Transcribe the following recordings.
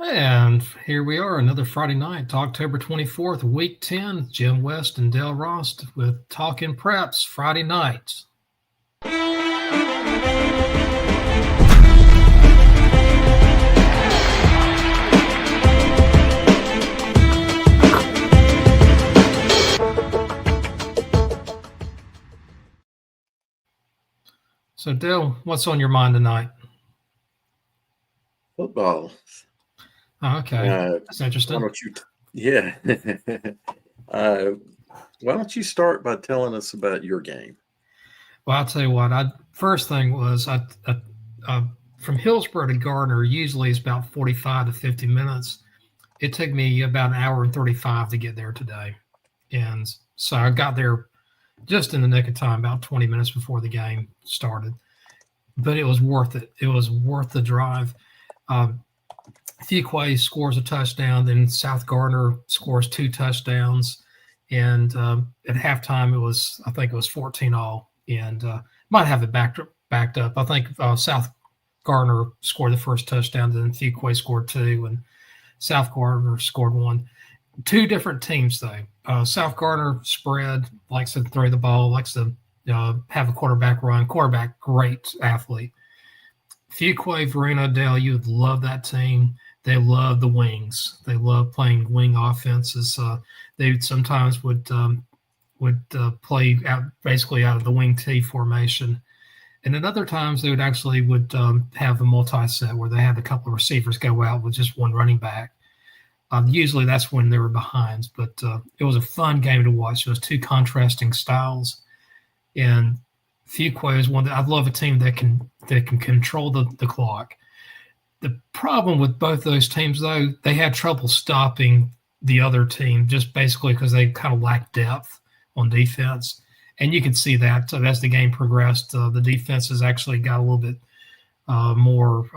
And here we are, another Friday night, October 24th, week 10. Jim West and Dale Rost with Talking Preps Friday night. So, Dale, what's on your mind tonight? Football. Okay, that's Why interesting. don't you? Yeah. uh, why don't you start by telling us about your game? Well, I'll tell you what. First thing was from Hillsborough to Gardner usually it's about 45 to 50 minutes. It took me about an hour and 35 to get there today, and so I got there just in the nick of time, about 20 minutes before the game started. But it was worth it. It was worth the drive. Um, Fuquay scores a touchdown, then South Gardner scores two touchdowns, and at halftime I think it was 14 all, and might have it backed up. I think South Gardner scored the first touchdown, then Fuquay scored two, and South Gardner scored one. Two different teams though. South Gardner spread, likes to throw the ball, likes to have a quarterback run. Quarterback, great athlete. Fuquay, Verena, Dale, you would love that team. They love the wings. They love playing wing offenses. They sometimes would play out basically out of the wing T formation, and at other times they would have a multi set where they had a couple of receivers go out with just one running back. Usually that's when they were behind, but it was a fun game to watch. It was two contrasting styles, and Fuquay is one that I love a team that can control the clock. The problem with both those teams, though, they had trouble stopping the other team just basically because they kind of lacked depth on defense, and you can see that as the game progressed, the defenses actually got a little bit more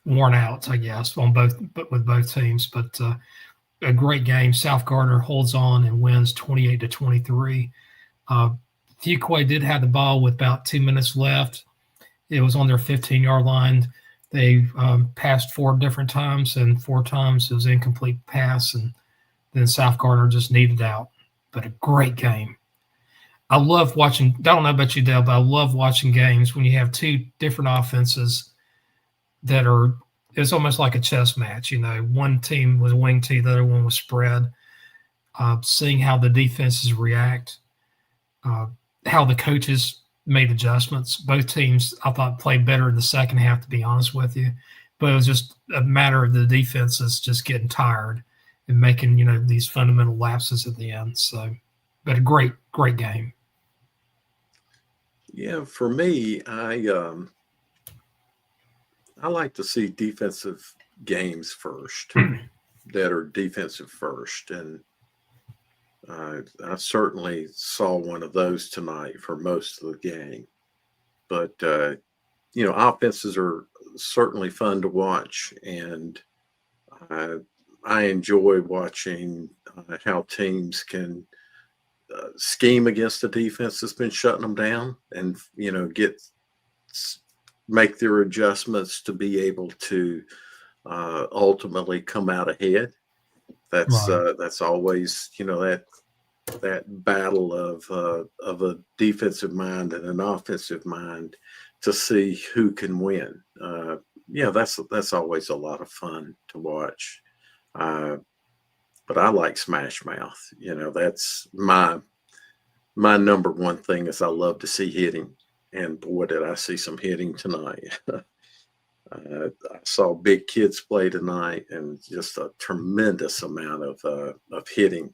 worn out, I guess, but with both teams. But a great game. South Gardner holds on and wins 28-23. Fuquay did have the ball with about 2 minutes left. It was on their 15-yard line. They passed four different times, and four times it was incomplete pass, and then South Gardner just needed out. But a great game. I love watching. I don't know about you, Dale, but I love watching games when you have two different offenses that are. It's almost like a chess match. You know, one team was wing T, the other one was spread. Seeing how the defenses react, how the coaches made adjustments. Both teams, I thought, played better in the second half, to be honest with you. But it was just a matter of the defenses just getting tired and making, these fundamental lapses at the end. So, but a great game. Yeah, for me, I like to see defensive games first that are defensive first, and I certainly saw one of those tonight for most of the game. But offenses are certainly fun to watch, and I enjoy watching how teams can scheme against a defense that's been shutting them down, and make their adjustments to be able to ultimately come out ahead. That's Right. that's always that battle of a defensive mind and an offensive mind to see who can win. That's always a lot of fun to watch. Uh, but I like Smash Mouth. That's my number one thing is I love to see hitting, and boy, did I see some hitting tonight. I saw big kids play tonight, and just a tremendous amount of hitting.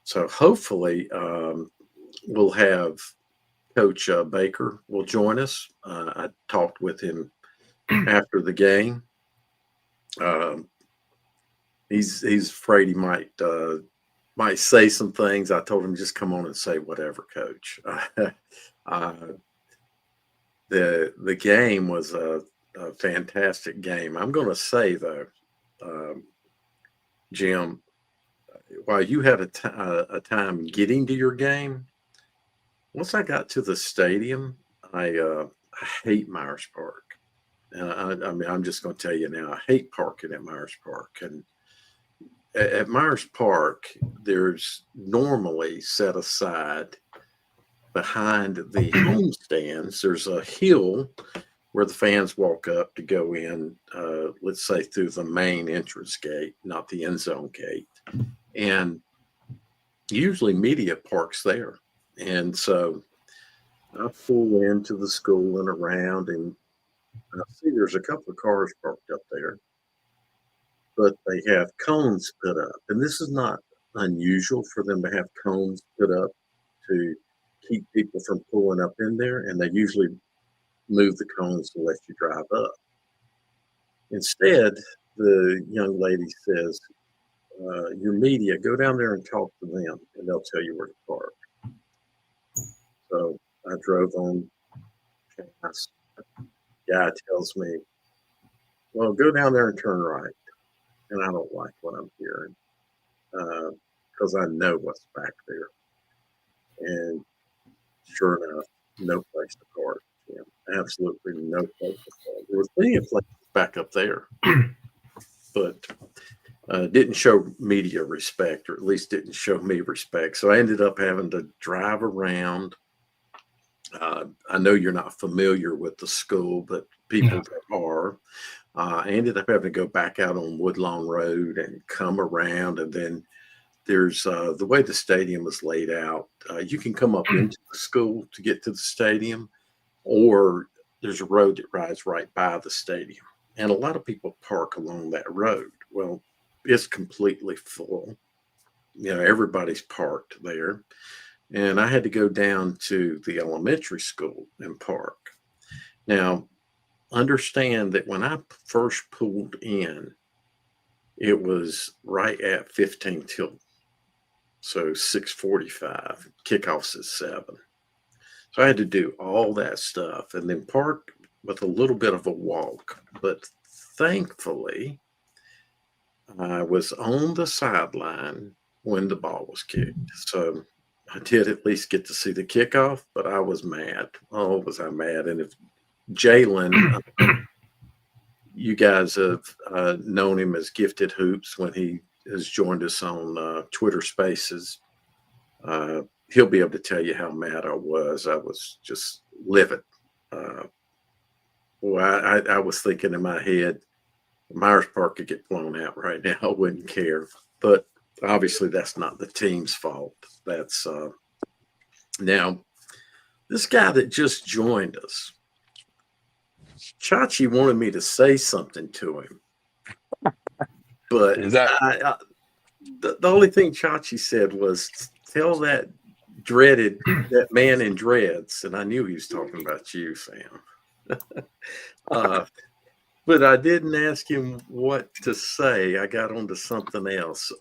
So hopefully, we'll have Coach Baker will join us. I talked with him after the game. He's afraid he might say some things. I told him just come on and say whatever, Coach. The game was a fantastic game. I'm going to say though, Jim, while you had a time getting to your game, once I got to the stadium, I hate Myers Park. I mean, I'm just going to tell you now, I hate parking at Myers Park. And at Myers Park, there's normally set aside behind the home stands, there's a hill where the fans walk up to go in, let's say through the main entrance gate, not the end zone gate. And usually media parks there. And so I pull into the school and around, and I see there's a couple of cars parked up there, but they have cones put up. And this is not unusual for them to have cones put up to keep people from pulling up in there. And they usually move the cones to let you drive up. Instead, the young lady says, your media, go down there and talk to them, and they'll tell you where to park. So I drove on past. Guy tells me, well, go down there and turn right. And I don't like what I'm hearing because I know what's back there. And sure enough, no place to park. Yeah, absolutely no place to park. There was plenty of places back up there, but didn't show media respect, or at least didn't show me respect. So I ended up having to drive around. I know you're not familiar with the school, but people that are. I ended up having to go back out on Woodlawn Road and come around. And then there's the way the stadium is laid out. You can come up into the school to get to the stadium, or there's a road that rides right by the stadium. And a lot of people park along that road. Well, it's completely full. Everybody's parked there. And I had to go down to the elementary school and park. Now, understand that when I first pulled in, it was right at 15 till. So 6:45, kickoffs at 7. So I had to do all that stuff and then park with a little bit of a walk. But thankfully, I was on the sideline when the ball was kicked. So I did at least get to see the kickoff, but I was mad. Oh, was I mad? And if Jalen, you guys have known him as Gifted Hoops when he has joined us on Twitter Spaces. He'll be able to tell you how mad I was. I was just livid. I was thinking in my head, Myers Park could get blown out right now. I wouldn't care. But obviously that's not the team's fault. That's now this guy that just joined us, Chachi wanted me to say something to him. But the only thing Chachi said was, tell that man in dreads. And I knew he was talking about you, Sam. But I didn't ask him what to say. I got onto something else.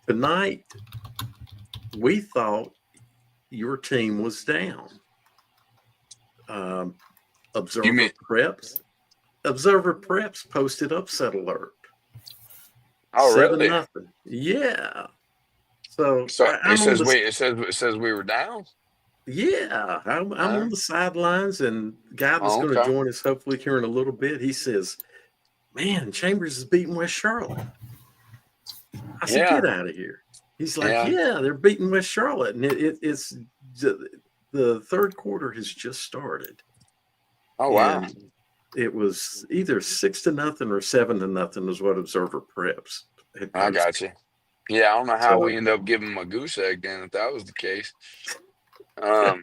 Tonight, we thought your team was down. Observer Preps posted upset alert. Oh, really? 7-0. Yeah. So it says we were down. Yeah, I'm on the sidelines, and the guy that's going to join us hopefully here in a little bit, he says, man, Chambers is beating West Charlotte. I said, get out of here. He's like, yeah, they're beating West Charlotte. And it's the third quarter has just started. Oh, wow. And it was either 6-0 or 7-0 is what Observer Preps had posted. I got you. Yeah, I don't know how we end up giving him a goose egg then if that was the case. No,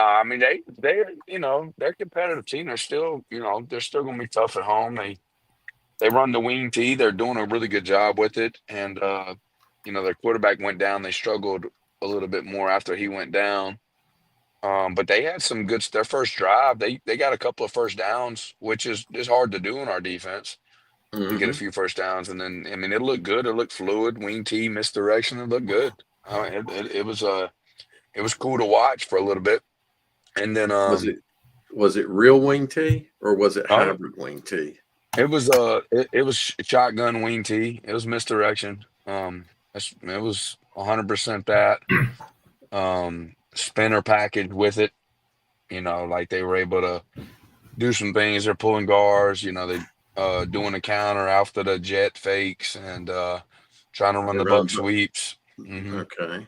I mean they're they're a competitive team. They're still they're still gonna be tough at home. They run the wing tee. They're doing a really good job with it. And their quarterback went down. They struggled a little bit more after he went down. But they had some good. Their first drive, they got a couple of first downs, which is hard to do in our defense. To get a few first downs, and then it looked good. It looked fluid. Wing tee, misdirection. It looked good. It was cool to watch for a little bit. And then was it real wing tee or was it hybrid wing tee? It was shotgun wing tee. It was misdirection. It was 100% that. Spinner package with it. Like they were able to do some things. They're pulling guards, they doing a counter after the jet fakes and trying to run They the run. buck sweeps. Hmm. Okay.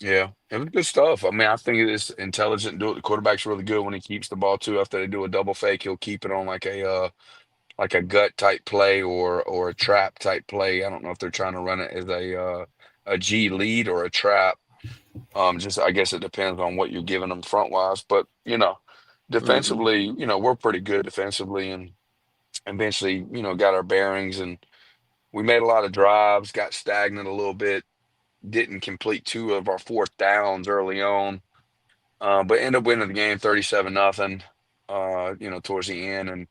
Yeah, it was good stuff. I mean, I think it is intelligent. Do it. The quarterback's really good when he keeps the ball too. After they do a double fake, he'll keep it on like a gut type play or a trap type play. I don't know if they're trying to run it as a G lead or a trap. Just I guess it depends on what you're giving them front wise. But Hmm. defensively, we're pretty good defensively, and eventually, got our bearings, and we made a lot of drives, got stagnant a little bit, didn't complete two of our fourth downs early on, but ended up winning the game 37-0. Towards the end, and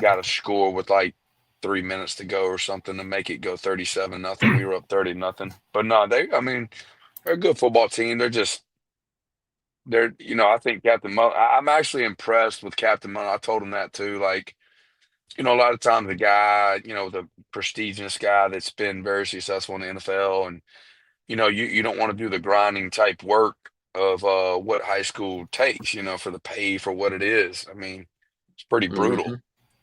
got a score with like 3 minutes to go or something to make it go 37-0. We were up 30-0. But no, I mean, they're a good football team. I think Captain Mullen, I'm actually impressed with Captain Mullen. I told him that too. Like, a lot of times the guy, the prestigious guy that's been very successful in the NFL, and, you don't want to do the grinding type work of what high school takes, for the pay for what it is. I mean, it's pretty brutal. Hmm.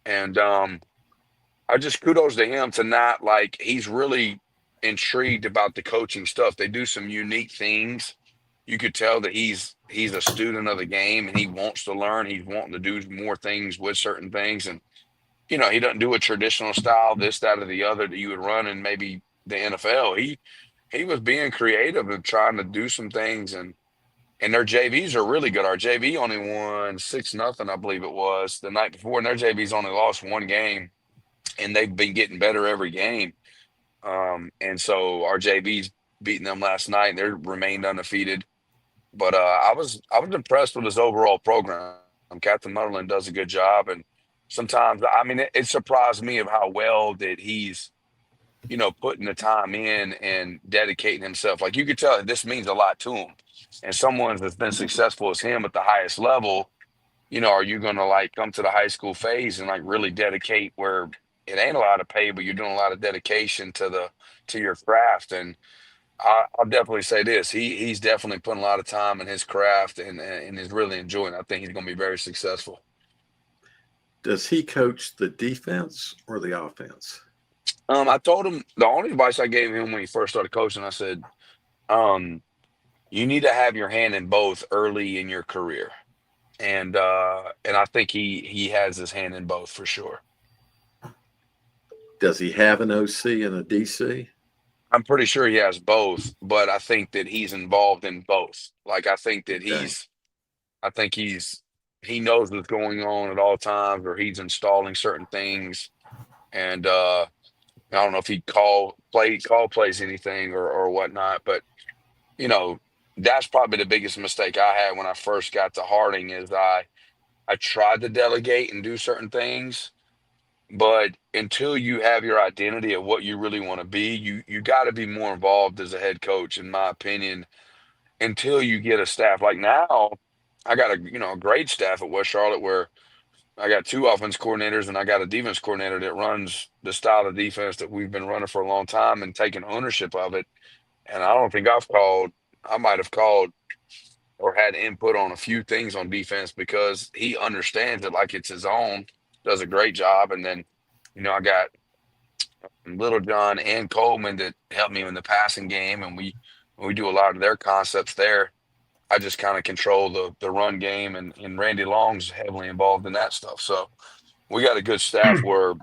And I just kudos to him to not like he's really intrigued about the coaching stuff. They do some unique things. You could tell that he's a student of the game and he wants to learn. He's wanting to do more things with certain things. And he doesn't do a traditional style, this, that, or the other that you would run in maybe the NFL. He was being creative and trying to do some things, and their JVs are really good. Our JV only won 6-0, I believe it was, the night before, and their JV's only lost one game, and they've been getting better every game. And so our JV's beating them last night, and they remained undefeated. But I was impressed with his overall program. Captain Motherland does a good job, and sometimes I mean it surprised me of how well that he's putting the time in and dedicating himself. Like you could tell this means a lot to him. And someone that's been successful as him at the highest level, are you going to like come to the high school phase and like really dedicate where it ain't a lot of pay, but you're doing a lot of dedication to your craft. And I'll definitely say this: he's definitely putting a lot of time in his craft and is really enjoying it. I think he's going to be very successful. Does he coach the defense or the offense? I told him the only advice I gave him when he first started coaching, I said, um, you need to have your hand in both early in your career. And I think he has his hand in both for sure. Does he have an OC and a DC? I'm pretty sure he has both, but I think that he's involved in both. Like Okay. I think he knows what's going on at all times, or he's installing certain things. And I don't know if he call plays anything or whatnot, but you know, that's probably the biggest mistake I had when I first got to Harding is I tried to delegate and do certain things, but until you have your identity of what you really want to be, you got to be more involved as a head coach, in my opinion, until you get a staff. Like now, I got a great staff at West Charlotte where I got two offense coordinators and I got a defense coordinator that runs the style of defense that we've been running for a long time and taking ownership of it. And I don't think I might have called or had input on a few things on defense because he understands it like it's his own, does a great job. And then, I got Little John and Coleman that help me in the passing game, and we do a lot of their concepts there. I just kind of control the run game, and Randy Long's heavily involved in that stuff. So we got a good staff where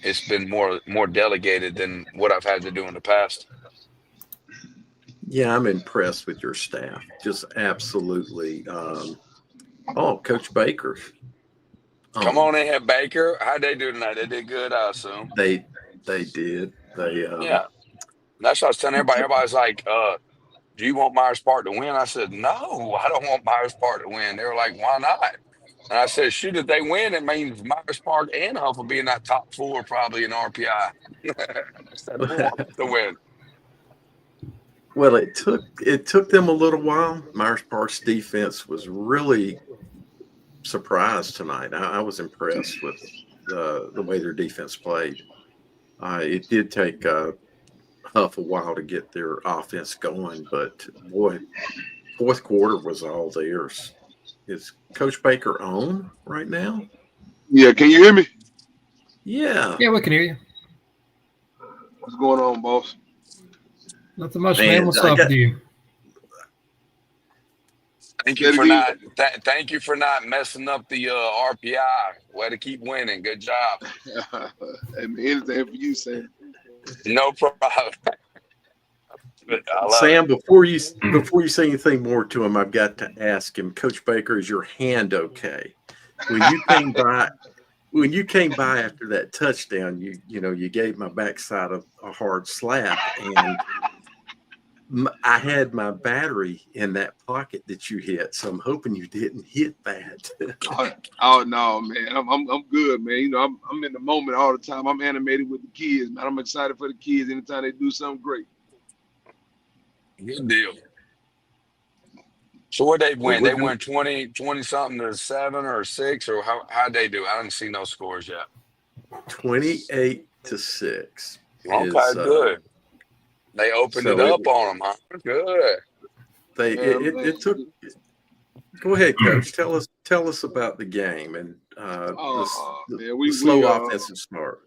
it's been more delegated than what I've had to do in the past. Yeah, I'm impressed with your staff. Just absolutely. Oh, Coach Baker. Come on Um, in here, Baker. How'd they do tonight? They did good, I assume. they they did. They Yeah. That's what I was telling everybody. Everybody's like, do you want Myers Park to win? I said, no, I don't want Myers Park to win. They were like, why not? And I said, shoot, if they win, it means Myers Park and Huff will be in that top four probably in RPI. I said, I want them to win. well, it took them a little while. Myers Park's defense was really surprised tonight. I was impressed with the way their defense played. It did take Huff a while to get their offense going, but boy, fourth quarter was all theirs. Is Coach Baker on right now? Yeah, can you hear me? Yeah. Yeah, we can hear you. What's going on, boss? Nothing much, Man, man. What's up with you? Thank you for thank you for not messing up the RPI. Way to keep winning. Good job. Hey, man, anything for you, Sam. No problem. I love Sam, it. before you say anything more to him, I've got to ask him, Coach Baker, is your hand okay? When you came by after that touchdown, you gave my backside a hard slap, and I had my battery in that pocket that you hit, so I'm hoping you didn't hit that. Oh no, man, I'm good, man. You know, I'm in the moment all the time. I'm animated with the kids, man. I'm excited for the kids anytime they do something great. Good deal. So what they win? Well, They win 20 something to 7 or 6, or how'd they do? I didn't see no scores yet. 28-6. Okay, good. They opened it up on them, huh? Good. It took. Go ahead, Coach. Tell us about the game and the slow offensive start.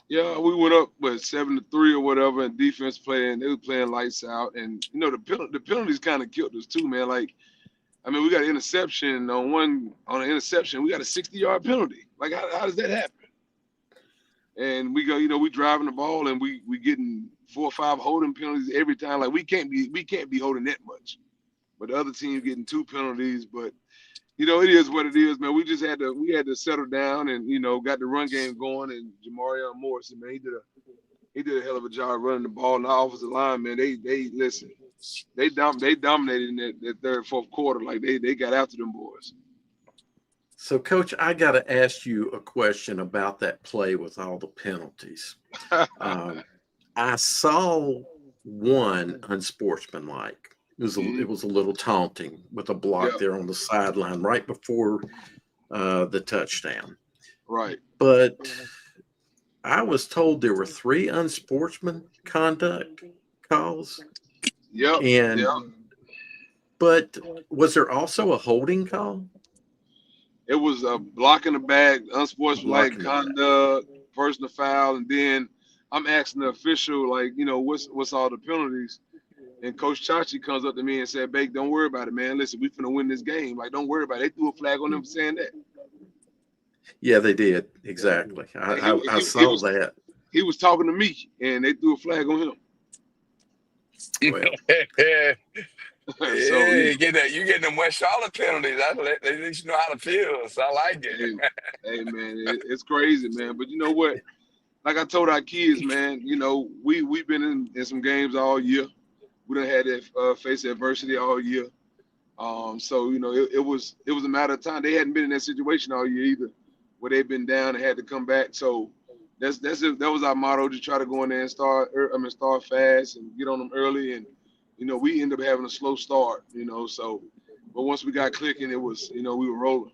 Yeah, we went up 7-3 or whatever, and defense playing. They were playing lights out, and you know the penalties kind of killed us too, man. Like, I mean, we got an interception on an interception. We got a 60-yard penalty. Like, how does that happen? And we go, we driving the ball, and we getting 4 or 5 holding penalties every time. Like, we can't be holding that much. But the other team getting 2 penalties. But it is what it is, man. We had to settle down and got the run game going. And Jamarion Morrison, man, he did a hell of a job running the ball. And the offensive line, man, they listen, they dominated in that third, fourth quarter. Like they got after them boys. So, Coach, I got to ask you a question about that play with all the penalties. I saw one unsportsmanlike. It was a little taunting with a block there on the sideline right before the touchdown. Right. But I was told there were 3 unsportsman conduct calls. Yep. But was there also a holding call? It was a blocking the bag, unsportsmanlike conduct, personal foul, and then I'm asking the official, like, what's all the penalties? And Coach Chachi comes up to me and said, "Bake, don't worry about it, man. Listen, we finna win this game. Like, don't worry about it." They threw a flag on them for saying that. Yeah, they did. Exactly. I saw that. He was talking to me, and they threw a flag on him. Well. So you getting them West Charlotte penalties. At least you know how to feel. So I like it. Hey man, it's crazy, man. But you know what? Like I told our kids, man, we've been in some games all year. We done had that face adversity all year. So it was a matter of time. They hadn't been in that situation all year either, where they've been down and had to come back. So that was our motto, to try to go in there and start fast and get on them early. And we ended up having a slow start. So, but once we got clicking, it was we were rolling.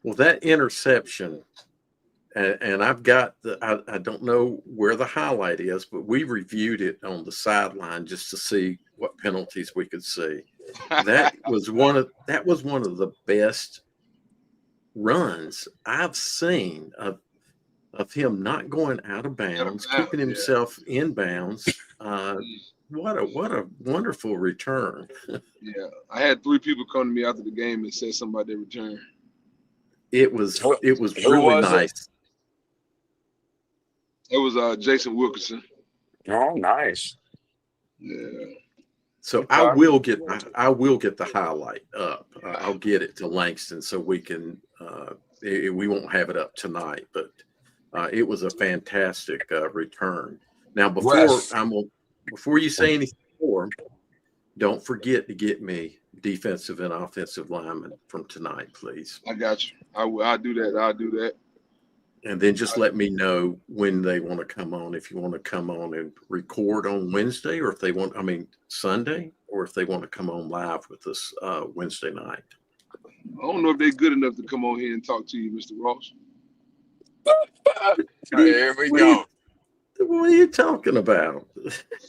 Well, that interception, and I've got I don't know where the highlight is, but we reviewed it on the sideline just to see what penalties we could see. That was one of the best runs I've seen of him not going out of bounds, keeping himself in bounds. What a wonderful return. Yeah, I had 3 people come to me after the game and said something about their return. It was really nice. It was Jason Wilkerson. Oh, nice. Yeah. So I will get the highlight up. I'll get it to Langston so we can. We won't have it up tonight, but it was a fantastic return. Now, before you say anything more, don't forget to get me defensive and offensive linemen from tonight, please. I got you. I'll do that. And then just let me know when they want to come on. If you want to come on and record on Wednesday, or if they want, Sunday, or if they want to come on live with us Wednesday night. I don't know if they're good enough to come on here and talk to you, Mr. Ross. Here we go. What are you talking about?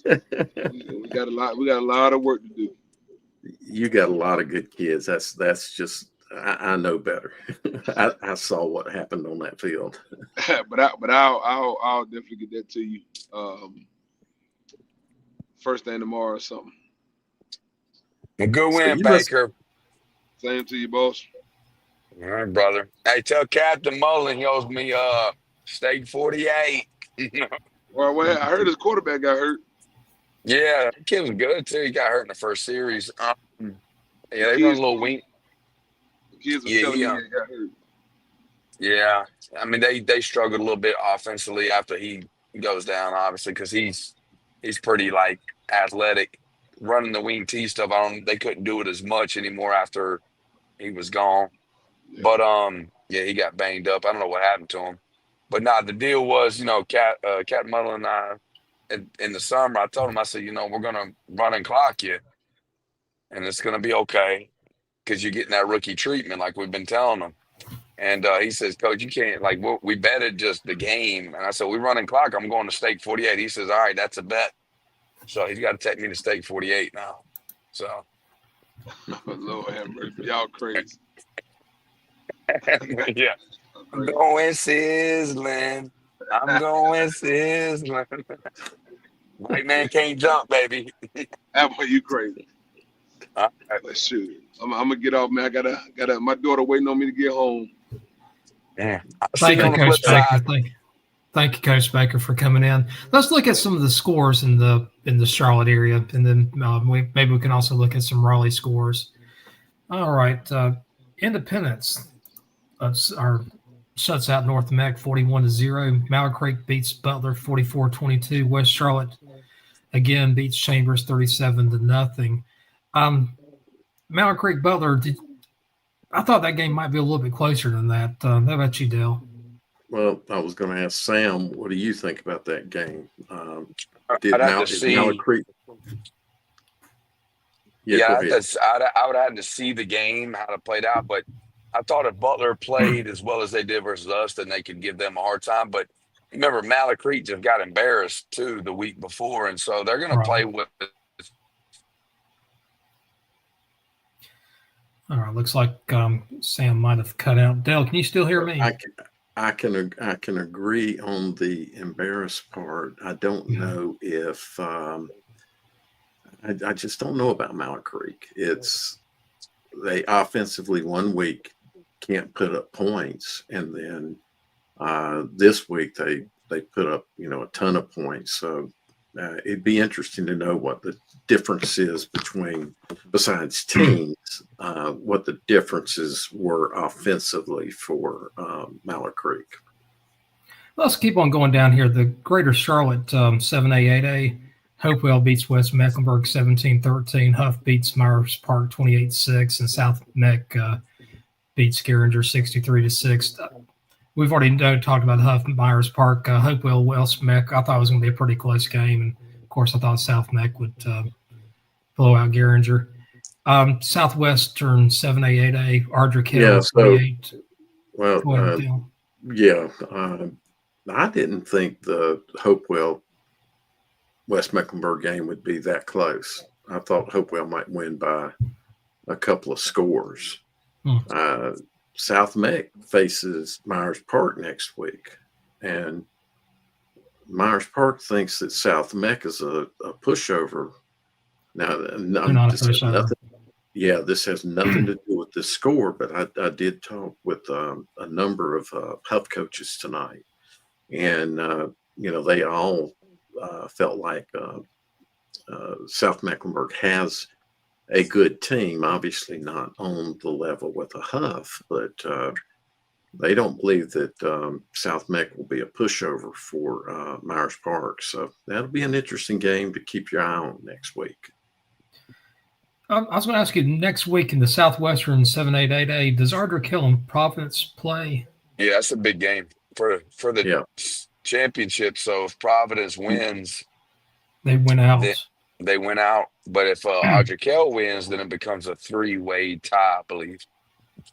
We got a lot of work to do. You got a lot of good kids. That's just I know better. I saw what happened on that field. I'll definitely get that to you. First thing tomorrow or something. A good So win, you must, Baker. Same to you, boss. All right, brother. Hey, tell Captain Mullen he owes me steak 48. Well, I heard his quarterback got hurt. Yeah, that kid was good too. He got hurt in the first series. Yeah, The they run a kids, little wing. the kids were Yeah, telling me yeah, he got hurt. yeah. I mean, they struggled a little bit offensively after he goes down, obviously, because he's pretty like athletic. Running the wing T stuff, they couldn't do it as much anymore after he was gone. Yeah. But yeah, he got banged up. I don't know what happened to him. But nah, the deal was, Cat Muddle and I in the summer, I told him, I said, we're gonna run and clock you, and it's gonna be okay because you're getting that rookie treatment, like we've been telling him. And he says, Coach, you can't we betted just the game, and I said, we run and clock. I'm going to stake 48. He says, all right, that's a bet. So he's got to take me to stake 48 now. So Lord have mercy. Y'all crazy. yeah. I'm going sizzling. I'm going sizzling. White man can't jump, baby. How about you crazy? All right. But shoot, I'm gonna get off, man. I gotta. My daughter waiting on me to get home. Yeah. I'll see Thank you you, on the Coach flip Baker. side. Thank you, Coach Baker, for coming in. Let's look at some of the scores in the Charlotte area, and then maybe we can also look at some Raleigh scores. All right, Independence shuts out North Mac 41-0. Mallard Creek beats Butler 44-22. West Charlotte again beats Chambers 37-0. Mallard Creek Butler. I thought that game might be a little bit closer than that. How about you, Dale? well, I was going to ask Sam, what do you think about that game? I'd have to see. Mallard Creek? Yeah, Go ahead. I would have to see the game, how it played out. But I thought if Butler played as well as they did versus us, then they could give them a hard time. But remember, Mallard Creek just got embarrassed too the week before, and so they're going to play with. All right, looks like Sam might have cut out. Dale, can you still hear me? I can agree on the embarrassed part. I don't know if I just don't know about Mallard Creek. They offensively 1 week can't put up points, and then this week they put up a ton of points. So it'd be interesting to know what the difference is besides teams, what the differences were offensively for Mallard Creek. Let's keep on going down here. The Greater Charlotte 7A, 8A. Hopewell beats West Mecklenburg 17-13. Huff beats Myers Park 28-6. And South Meck beats Garinger 63-6. We've already talked about Huff and Myers Park. Hopewell, West Meck, I thought it was going to be a pretty close game. And, of course, I thought South Meck would blow out Garinger. Southwestern 7A, 8A. Ardrey Hill 28. Well, I didn't think the Hopewell West Mecklenburg game would be that close. I thought Hopewell might win by a couple of scores. South Meck faces Myers Park next week, and Myers Park thinks that South Meck is a pushover. Now, this has nothing to do with the score, but I did talk with a number of Huff coaches tonight, and they all felt like South Mecklenburg has a good team, obviously not on the level with a Huff, but they don't believe that South Meck will be a pushover for Myers Park. So that'll be an interesting game to keep your eye on next week. I was going to ask you, next week in the Southwestern 7A, 8A, does Ardrey Hill and Providence play? Yeah, that's a big game for the championship. So if Providence wins, they win out. They went out, but if Ardrey Hill wins, then it becomes a 3-way tie, I believe.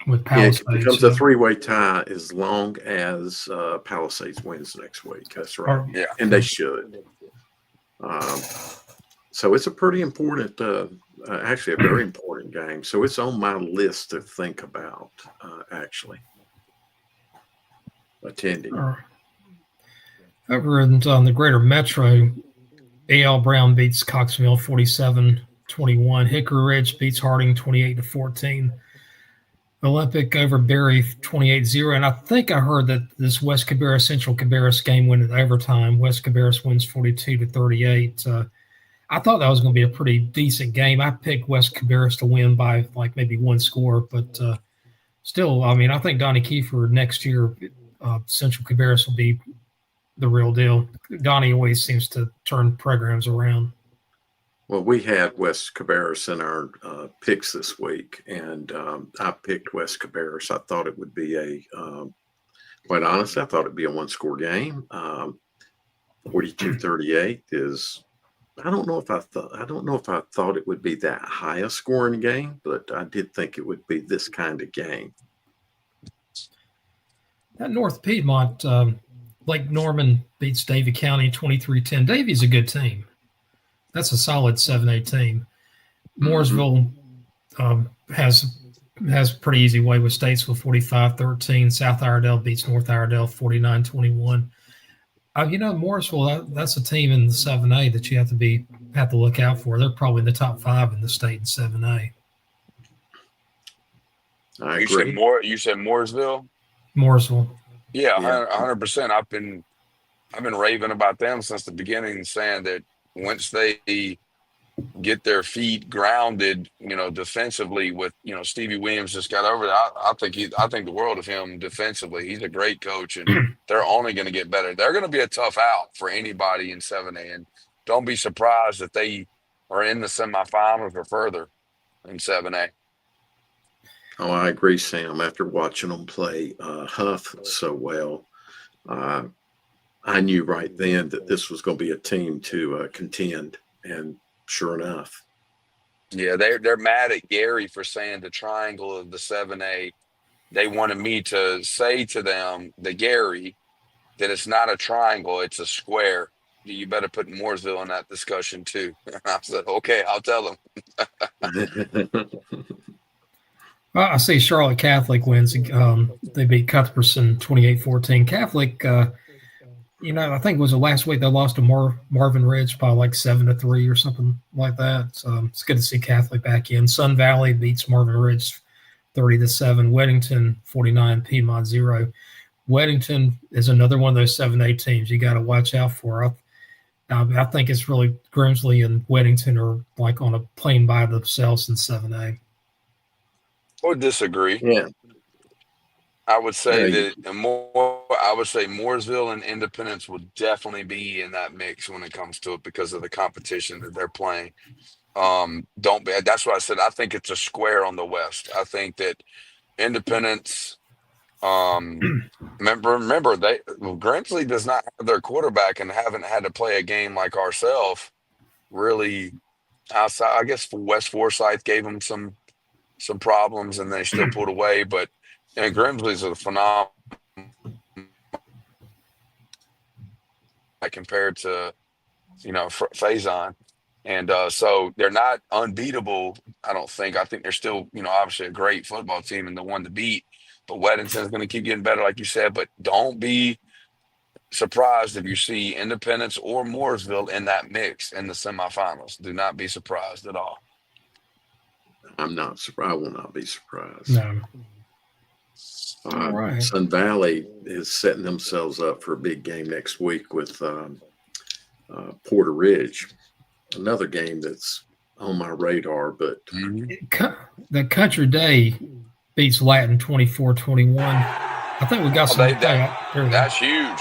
With Palisades, it becomes a 3-way tie as long as Palisades wins next week. That's right. And they should. So it's a pretty important actually a very important game. So it's on my list to think about actually attending. Over in the greater metro, A.L. Brown beats Coxville 47-21. Hickory Ridge beats Harding 28-14. Olympic over Berry 28-0. And I think I heard that this West Cabarrus Central Cabarrus game went in overtime. West Cabarrus wins 42-38. I thought that was going to be a pretty decent game. I picked West Cabarrus to win by like maybe one score, but still, I mean, I think Donnie Kiefer next year, Central Cabarrus will be the real deal. Donnie always seems to turn programs around. Well, we had West Cabarrus in our picks this week, and I picked West Cabarrus. I thought it would be quite honestly, I thought it'd be a one-score game. 42-38 is. I don't know if I thought it would be that high a scoring game, but I did think it would be this kind of game. That North Piedmont, Lake Norman beats Davie County 23-10. Davie's a good team. That's a solid 7A team. Mooresville has a pretty easy way with Statesville 45-13. South Iredell beats North Iredell 49-21. Mooresville, that's a team in the 7A that you have to look out for. They're probably in the top 5 in the state in 7A. I agree. You said Mooresville? Mooresville. Yeah, 100%. I've been raving about them since the beginning, saying that once they get their feet grounded, defensively with, Stevie Williams just got over that. I think the world of him defensively. He's a great coach, and they're only going to get better. They're going to be a tough out for anybody in 7A, and don't be surprised if they are in the semifinals or further in 7A. Oh, I agree, Sam. After watching them play Huff so well, I knew right then that this was going to be a team to contend, and sure enough. Yeah, they're mad at Gary for saying the triangle of the 7A. They wanted me to say to them, the Gary, that it's not a triangle, it's a square. You better put Mooresville in that discussion too. I said, okay, I'll tell them. Well, I see Charlotte Catholic wins. They beat Cuthbertson 28-14. Catholic, I think it was the last week they lost to Marvin Ridge by like 7-3 or something like that. So it's good to see Catholic back in. Sun Valley beats Marvin Ridge 30-7. Weddington 49, Piedmont 0. Weddington is another one of those 7A teams you got to watch out for. I think it's really Grimsley and Weddington are like on a plane by themselves in 7A. I would disagree. Yeah. I would say Mooresville and Independence would definitely be in that mix when it comes to it because of the competition that they're playing. That's why I said I think it's a square on the West. I think that Independence. Remember, Grimsley does not have their quarterback and haven't had to play a game like ourselves. Really, outside, I guess West Forsyth gave them some problems and they still pulled away, but. And Grimsley's a phenomenal compared to, Faison. And so they're not unbeatable, I don't think. I think they're still, obviously a great football team and the one to beat. But Weddington's going to keep getting better, like you said. But don't be surprised if you see Independence or Mooresville in that mix in the semifinals. Do not be surprised at all. I'm not surprised. I will not be surprised. No. All right. Sun Valley is setting themselves up for a big game next week with Porter Ridge. Another game that's on my radar, but the Country Day beats Latin 24-21. I think we got some. That's huge.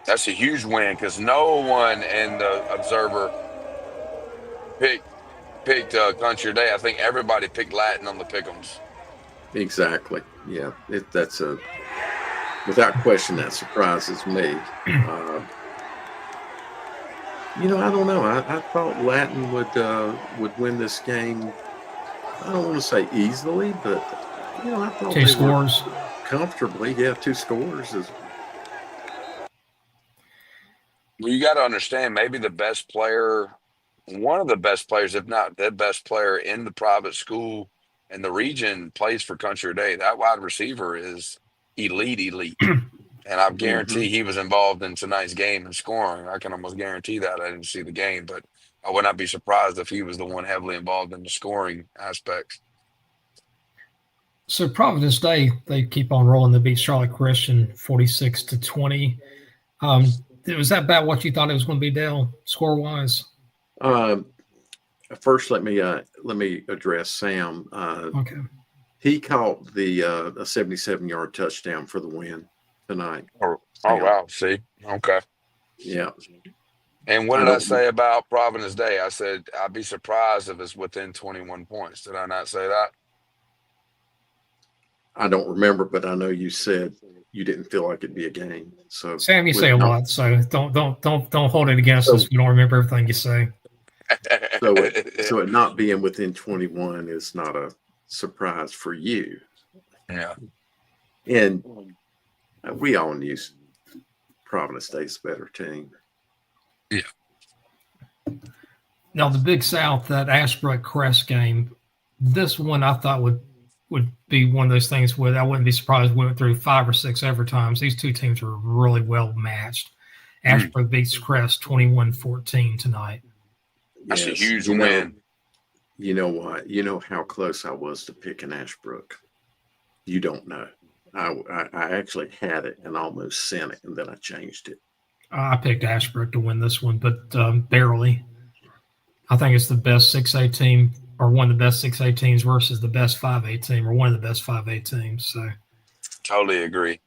That's a huge win because no one in the Observer picked Country Day. I think everybody picked Latin on the pick'ems. Exactly. Yeah, that's without question that surprises me. I don't know. I thought Latin would win this game. I don't want to say easily, but I thought 2 scores comfortably. Yeah, 2 scores is. Well, you got to understand, maybe the best player, one of the best players, if not the best player in the private school in the region, plays for Country Day. That wide receiver is elite. And I guarantee he was involved in tonight's game and scoring. I can almost guarantee that. I didn't see the game, but I would not be surprised if he was the one heavily involved in the scoring aspects. So Providence Day, they keep on rolling. They beat Charlotte Christian 46-20. Was that about what you thought it was going to be, Dale, score-wise? First, let me address Sam. Okay. He caught the a 77-yard touchdown for the win tonight. Oh, wow. See? Okay. Yeah. And what did I say about Providence Day? I said I'd be surprised if it's within 21 points. Did I not say that? I don't remember, but I know you said you didn't feel like it'd be a game. So Sam, you say a lot, so don't hold it against us. We don't remember everything you say. So it not being within 21 is not a surprise for you. Yeah. And we all knew Providence Day's a better team. Yeah. Now, the Big South, that Ashbrook Crest game, this one I thought would be one of those things where I wouldn't be surprised we went through 5 or 6 overtimes. These two teams were really well matched. Ashbrook beats Crest 21-14 tonight. That's a huge win. You know what? You know how close I was to picking Ashbrook. You don't know. I actually had it and almost sent it, and then I changed it. I picked Ashbrook to win this one, but barely. I think it's the best 6A team, or one of the best 6A teams versus the best 5A team, or one of the best 5A teams. So, totally agree.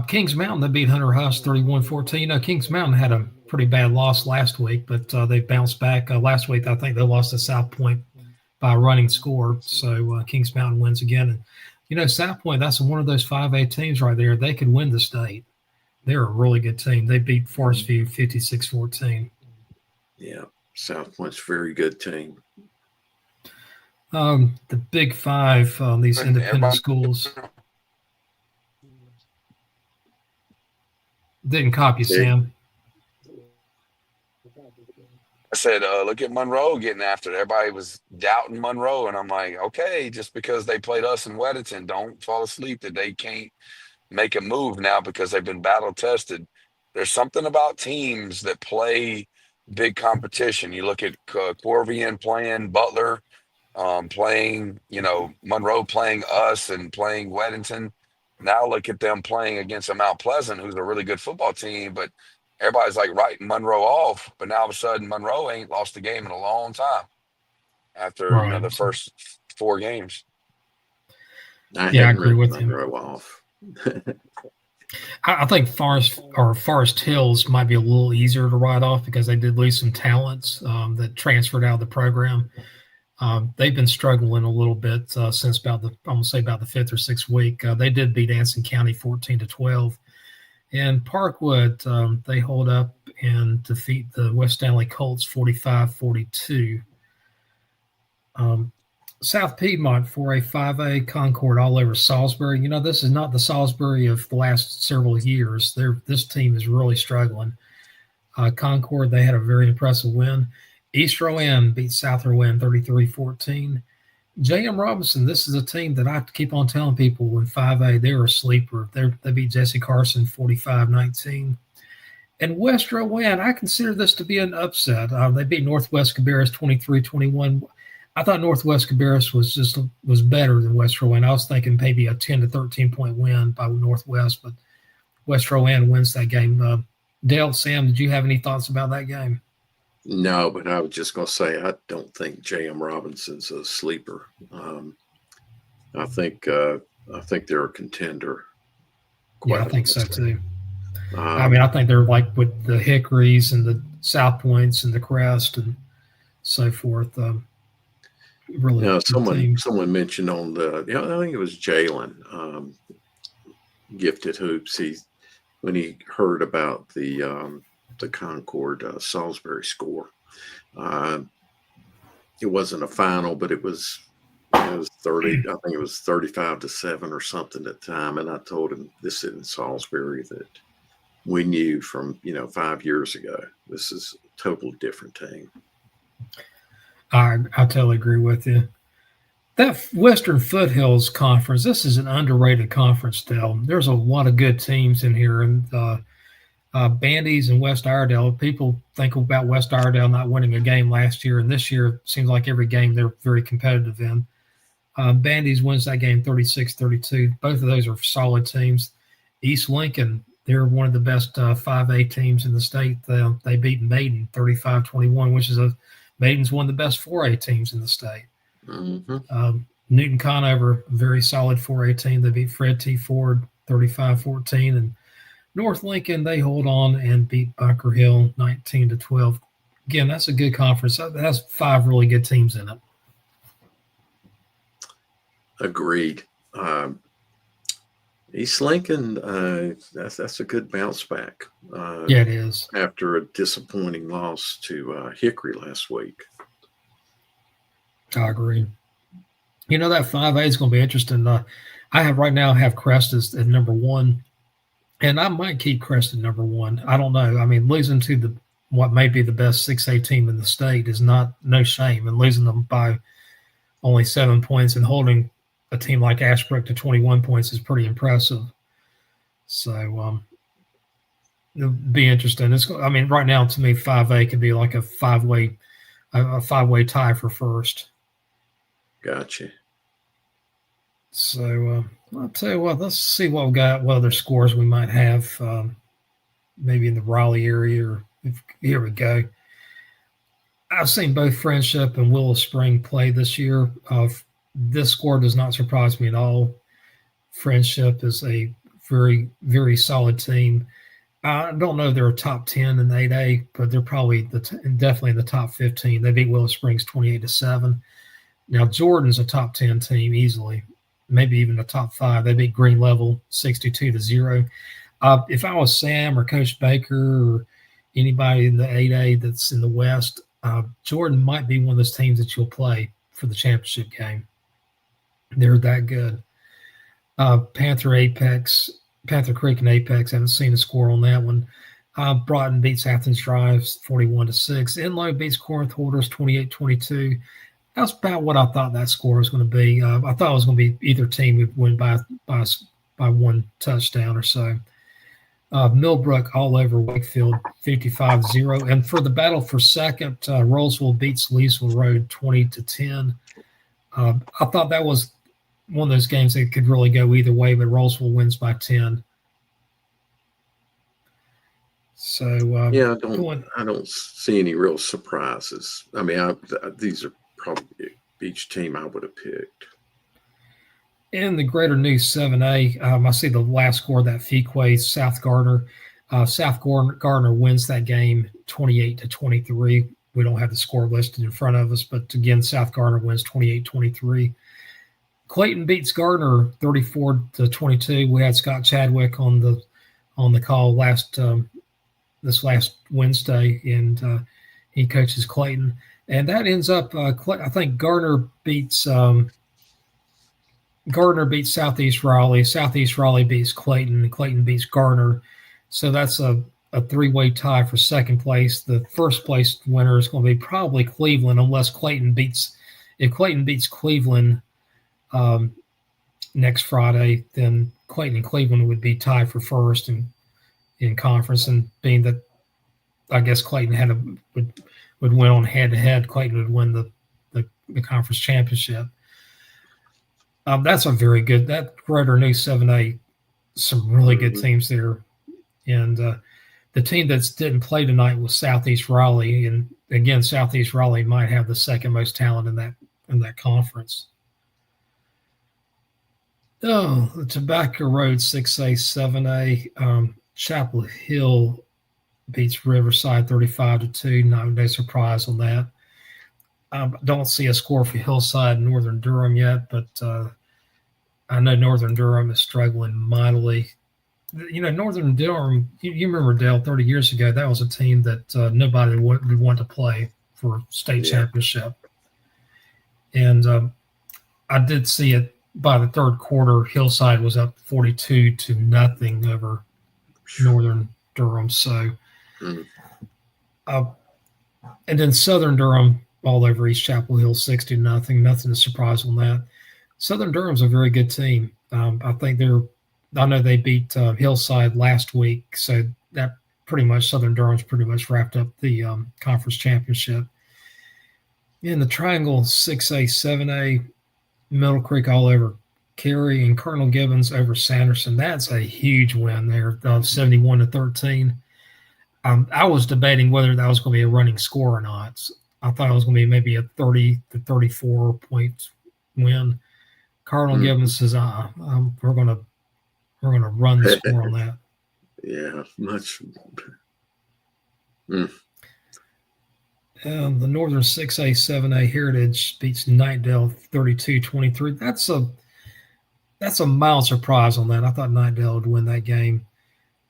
Kings Mountain, they beat Hunter Huss 31-14. You know, Kings Mountain had a pretty bad loss last week, but they bounced back. Last week, I think they lost to South Point by a running score. So Kings Mountain wins again. And, you know, South Point, that's one of those 5A teams right there. They could win the state. They're a really good team. They beat Forest View 56-14. Yeah, South Point's a very good team. The Big Five, these independent schools. Didn't copy, Sam. I said, look at Monroe getting after it. Everybody was doubting Monroe, and I'm like, okay, just because they played us in Weddington, don't fall asleep that they can't make a move now because they've been battle tested. There's something about teams that play big competition. You look at Corvian playing Butler, playing, Monroe playing us and playing Weddington. Now look at them playing against a Mount Pleasant, who's a really good football team, but everybody's like writing Monroe off. But now all of a sudden, Monroe ain't lost a game in a long time after the first 4 games. I agree with him. Monroe off. I think Forest Hills might be a little easier to write off because they did lose some talents that transferred out of the program. They've been struggling a little bit since about the 5th or 6th week. They did beat Anson County 14-12. And Parkwood, they hold up and defeat the West Stanley Colts 45-42. South Piedmont for a 5A Concord all over Salisbury. You know, this is not the Salisbury of the last several years. This team is really struggling. Concord, they had a very impressive win. East Rowan beat South Rowan 33-14. J.M. Robinson, this is a team that I keep on telling people in 5A, they're a sleeper. They beat Jesse Carson 45-19. And West Rowan, I consider this to be an upset. They beat Northwest Cabarrus 23-21. I thought Northwest Cabarrus was better than West Rowan. I was thinking maybe a 10 to 13 point win by Northwest, but West Rowan wins that game. Dale, Sam, did you have any thoughts about that game? No, but I was just going to say I don't think J.M. Robinson's a sleeper. I think they're a contender. Yeah, I think so too. I think they're like with the Hickories and the South Points and the Crest and so forth. Really, someone mentioned on I think it was Jalen, Gifted Hoops. When he heard about the Concord Salisbury score, it wasn't a final, but it was 30. I think it was 35-7 or something at the time. And I told him this isn't Salisbury, that we knew from 5 years ago. This is a totally different team. I totally agree with you. That Western Foothills Conference, this is an underrated conference, Dale. There's a lot of good teams in here, and Bandy's and West Iredale. People think about West Iredale not winning a game last year, and this year it seems like every game they're very competitive in. Bandy's wins that game 36-32. Both of those are solid teams. East Lincoln, they're one of the best 5A teams in the state. They beat Maiden 35-21, which is Maiden's one of the best 4A teams in the state. Mm-hmm. Newton Conover, very solid 4A team. They beat Fred T. Ford 35-14. And North Lincoln, they hold on and beat Bunker Hill 19-12. Again, that's a good conference. That has 5 really good teams in it. Agreed. East Lincoln, that's a good bounce back. Yeah, it is. After a disappointing loss to Hickory last week. I agree. That 5A is going to be interesting. I have Crest as number 1, and I might keep Crest at number 1. I don't know. I mean, losing to what may be the best 6A team in the state is no shame, and losing them by only 7 points and holding a team like Ashbrook to 21 points is pretty impressive. So it'll be interesting. Right now to me, 5A could be like a five-way tie for first. Gotcha. So I'll tell you what, let's see what we got, what other scores we might have, maybe in the Raleigh area. Here we go. I've seen both Friendship and Willow Spring play this year. This score does not surprise me at all. Friendship is a very, very solid team. I don't know if they're a top 10 in 8A, but they're probably definitely in the top 15. They beat Willow Springs 28-7. Now, Jordan's a top 10 team easily, maybe even a top 5. They beat Green Level 62-0. If I was Sam or Coach Baker or anybody in the 8A that's in the West, Jordan might be one of those teams that you'll play for the championship game. They're that good. Panther Creek and Apex, haven't seen a score on that one. Broughton beats Athens Drive 41-6. Enloe beats Corinth Holders 28-22. That's about what I thought that score was going to be. I thought it was going to be either team would win by 1 touchdown or so. Millbrook all over Wakefield 55-0. And for the battle for second, Rollsville beats Leesville Road 20-10. I thought that was one of those games that could really go either way, but Rollsville wins by 10. So I don't see any real surprises. I mean, these are probably each team I would have picked. In the Greater News 7A, I see the last score of that Fuquay South Gardner. South Gardner wins that game 28-23. We don't have the score listed in front of us, but again, South Gardner wins 28-23. Clayton beats Gardner 34-22. We had Scott Chadwick on the call this last Wednesday, and he coaches Clayton. And that ends up, I think Gardner beats Southeast Raleigh. Southeast Raleigh beats Clayton. Clayton beats Gardner. So that's a 3-way tie for second place. The first place winner is going to be probably Cleveland, unless Clayton beats Cleveland next Friday, then Clayton and Cleveland would be tied for first in conference. And being that I guess Clayton would win on head-to-head, Clayton would win the conference championship. That's a very good – that Greater News 7A, some really good teams there. And the team that didn't play tonight was Southeast Raleigh. And, again, Southeast Raleigh might have the second most talent in that conference. Oh, the Tobacco Road 6A, 7A. Chapel Hill beats Riverside 35-2. No surprise on that. Don't see a score for Hillside and Northern Durham yet, but I know Northern Durham is struggling mightily. Northern Durham, you remember, Dale, 30 years ago, that was a team that nobody would want to play for state championship. And I did see it by the third quarter. Hillside was up 42-0 over Northern Durham. So, Mm. And then Southern Durham all over East Chapel Hill, 60-0. Nothing to surprise on that. Southern Durham's a very good team. I know they beat Hillside last week, so that pretty much Southern Durham's pretty much wrapped up the conference championship. In the Triangle, 6A, 7A, Middle Creek all over Cary and Colonel Gibbons over Sanderson. That's a huge win there, 71-13. I was debating whether that was going to be a running score or not. I thought it was going to be maybe a 30-34 point win. Colonel Gibbons says, we're going to run the score on that. Yeah, much. The Northern 6A, 7A Heritage beats Knightdale 32-23. That's a mild surprise on that. I thought Knightdale would win that game.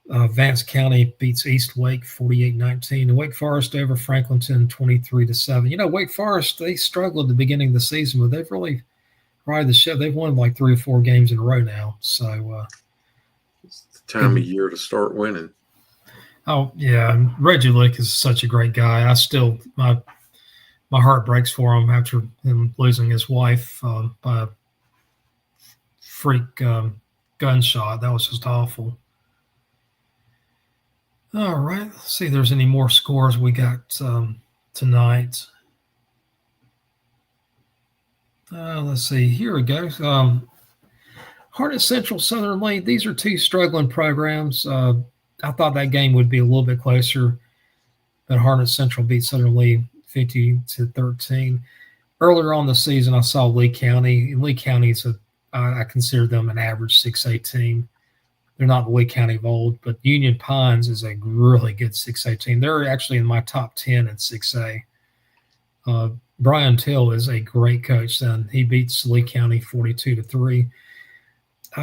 Vance County beats East Wake 48-19. And Wake Forest over Franklinton 23-7. Wake Forest, they struggled at the beginning of the season, but they've really righted the ship. They've won like 3 or 4 games in a row now. So it's the time of year to start winning. Oh yeah, Reggie Lick is such a great guy. I still my heart breaks for him after him losing his wife by a freak gunshot. That was just awful. All right, let's see if there's any more scores we got tonight. Let's see. Here we go. Harnett Central, Southern Lee. These are 2 struggling programs. I thought that game would be a little bit closer, but Harnett Central beat Southern Lee 50-13. Earlier on the season, I saw Lee County. Lee County I consider them an average 6A team. They're not the Lee County of old, but Union Pines is a really good 6A team. They're actually in my top 10 in 6A. Brian Till is a great coach. Then he beats Lee County 42-3.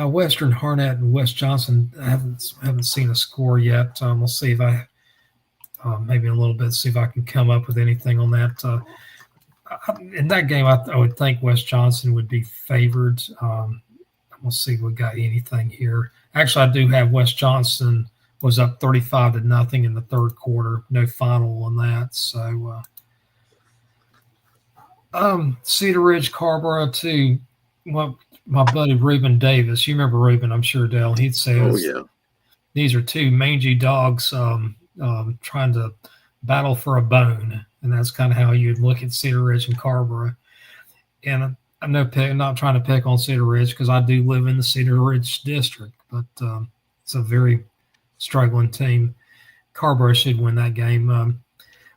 Western Harnett and West Johnson, I haven't seen a score yet. We'll see if I maybe in a little bit see if I can come up with anything on that. In that game, I would think West Johnson would be favored. We'll see if we got anything here. Actually, I do have West Johnson was up 35-0 in the third quarter. No final on that. So Cedar Ridge, Carborough too. Well, my buddy Reuben Davis, you remember Reuben, I'm sure, Dale. He'd say, "Oh yeah, these are 2 mangy dogs trying to battle for a bone," and that's kind of how you'd look at Cedar Ridge and Carborough. And I'm not trying to pick on Cedar Ridge because I do live in the Cedar Ridge district, but it's a very struggling team. Carborough should win that game.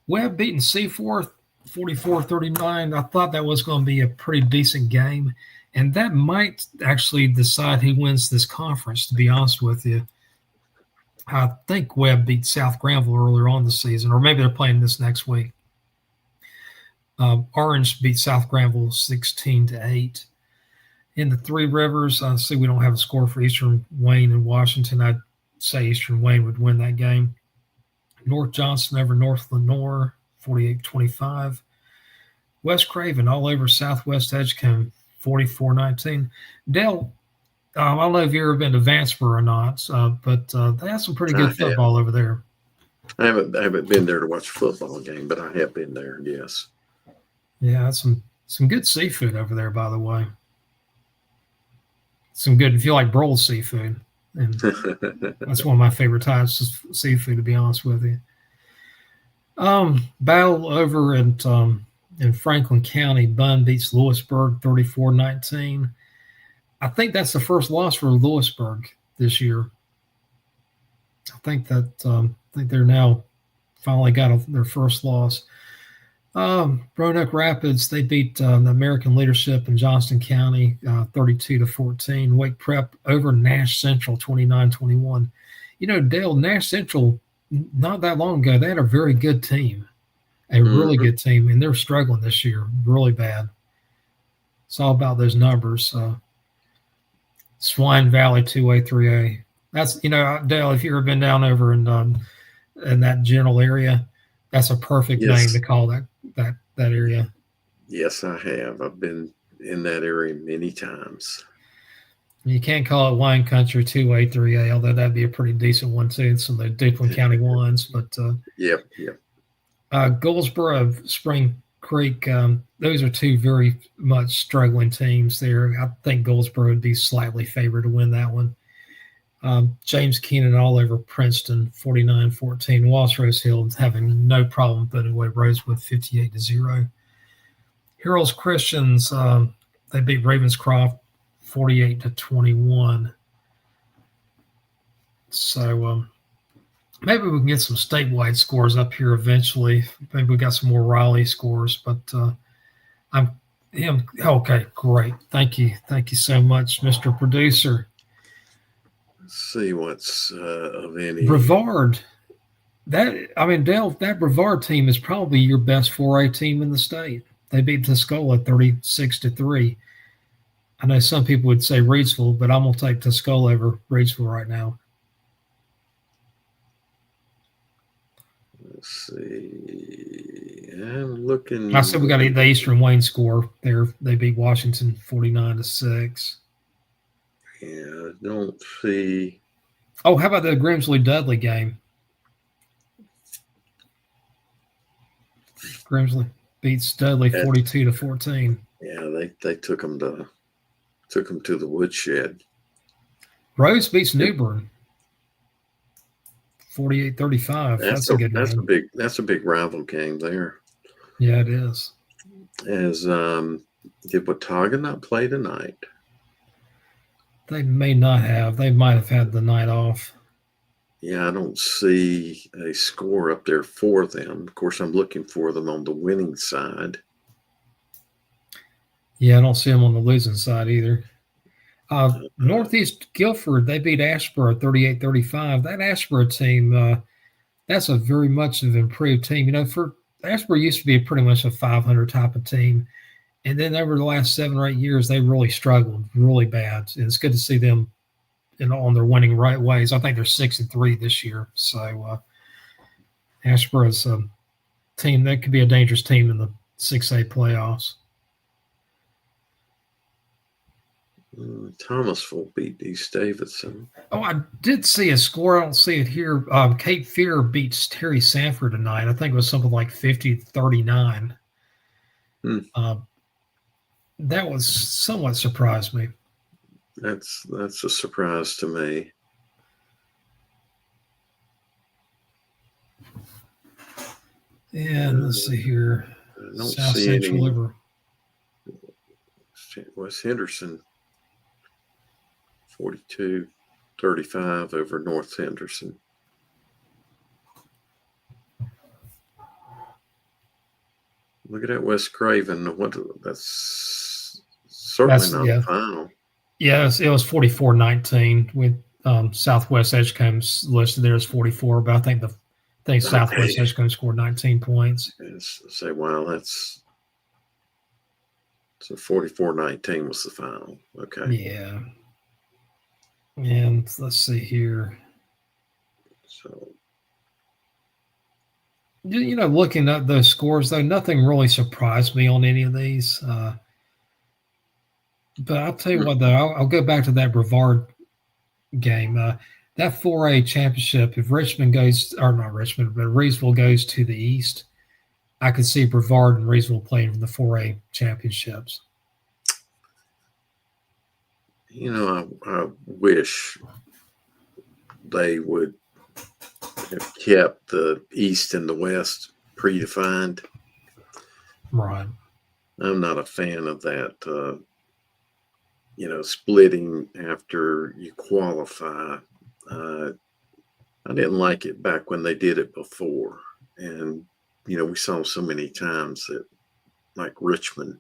Webb beating Seaforth 44-39. I thought that was going to be a pretty decent game. And that might actually decide who wins this conference, to be honest with you. I think Webb beat South Granville earlier on the season, or maybe they're playing this next week. Orange beat South Granville 16-8. In the Three Rivers, I see we don't have a score for Eastern Wayne and Washington. I'd say Eastern Wayne would win that game. North Johnson over North Lenoir, 48-25. West Craven all over Southwest Edgecombe, 44-19. Dale, I don't know if you've ever been to Vanceboro or not, but they have some pretty good football over there. I haven't been there to watch a football game, but I have been there. Yes. Yeah, some good seafood over there, by the way. Some good, if you like broiled seafood, and that's one of my favorite types of seafood, to be honest with you. Battle over in Franklin County. Bunn beats Lewisburg 34-19. I think that's the first loss for Lewisburg this year. I think they're now finally got their first loss. Roanoke Rapids, they beat the American Leadership in Johnston County 32-14. Wake Prep over Nash Central 29-21. Dale, Nash Central, not that long ago, they had a very good team, really good team, and they're struggling this year really bad. It's all about those numbers. Swine Valley 2A, 3A. That's, Dale, if you've ever been down over in that general area, that's a perfect name to call that area. Yes, I have. I've been in that area many times. You can't call it wine country 2A, 3A, although that'd be a pretty decent one too. Some of the Duplin County ones, but Yep. Goldsboro, Spring Creek, those are two very much struggling teams there. I think Goldsboro would be slightly favored to win that one. James Keenan all over Princeton, 49-14. Walsh Rose Hill having no problem putting away Rosewood 58-0. Heroes Christians, they beat Ravenscroft 48-21. So maybe we can get some statewide scores up here eventually. Maybe we got some more Raleigh scores, but okay, great. Thank you so much, Mr. Producer. Let's see what's of any. Brevard. Dale, that Brevard team is probably your best 4A team in the state. They beat Tuscola 36-3. I know some people would say Reidsville, but I'm going to take Tuscola over Reidsville right now. Let's see. I'm looking. I said we got the Eastern Wayne score there. They beat Washington 49-6. Yeah, I don't see. Oh, how about the Grimsley-Dudley game? Grimsley beats Dudley 42-14. Yeah, they took them to the woodshed. Rose beats Newbern 48-35. That's a good game. That's a big rival game there. Yeah, it is. As did Watauga not play tonight? They may not have. They might have had the night off. Yeah, I don't see a score up there for them. Of course, I'm looking for them on the winning side. Yeah, I don't see them on the losing side either. Northeast Guilford, they beat Asheboro 38-35. That Asheboro team, that's a very much of an improved team. You know, for Asheboro used to be pretty much a 500 type of team. And then over the last 7 or 8 years, they really struggled really bad. And it's good to see them on their winning right ways. I think they're 6-3 this year. So Asheboro's a team that could be a dangerous team in the 6A playoffs. Thomasville beat East Davidson. Oh, I did see a score. I don't see it here. Cape Fear beats Terry Sanford tonight. I think it was something like 50-39. That was somewhat surprised me. That's a surprise to me. And let's see here. I don't South see Central any. Liver. West Henderson 42-35 over North Henderson. Look at that West Craven. That's certainly not the final. Yes, it was 44-19 with Southwest Edgecombe's listed there as 44, but I think Southwest Edgecombe scored 19 points. Say, wow, that's so 44-19 was the final. Okay. Yeah. And let's see here. So, you know, looking at those scores, though, nothing really surprised me on any of these. But I'll tell you what, though, I'll go back to that Brevard game. That 4A championship, if Richmond goes, or not Richmond, but Reidsville goes to the East, I could see Brevard and Reidsville playing for the 4A championships. you know, I wish they would have kept the East and the West predefined. Right. I'm not a fan of that, splitting after you qualify. I didn't like it back when they did it before. And, we saw so many times that, like Richmond,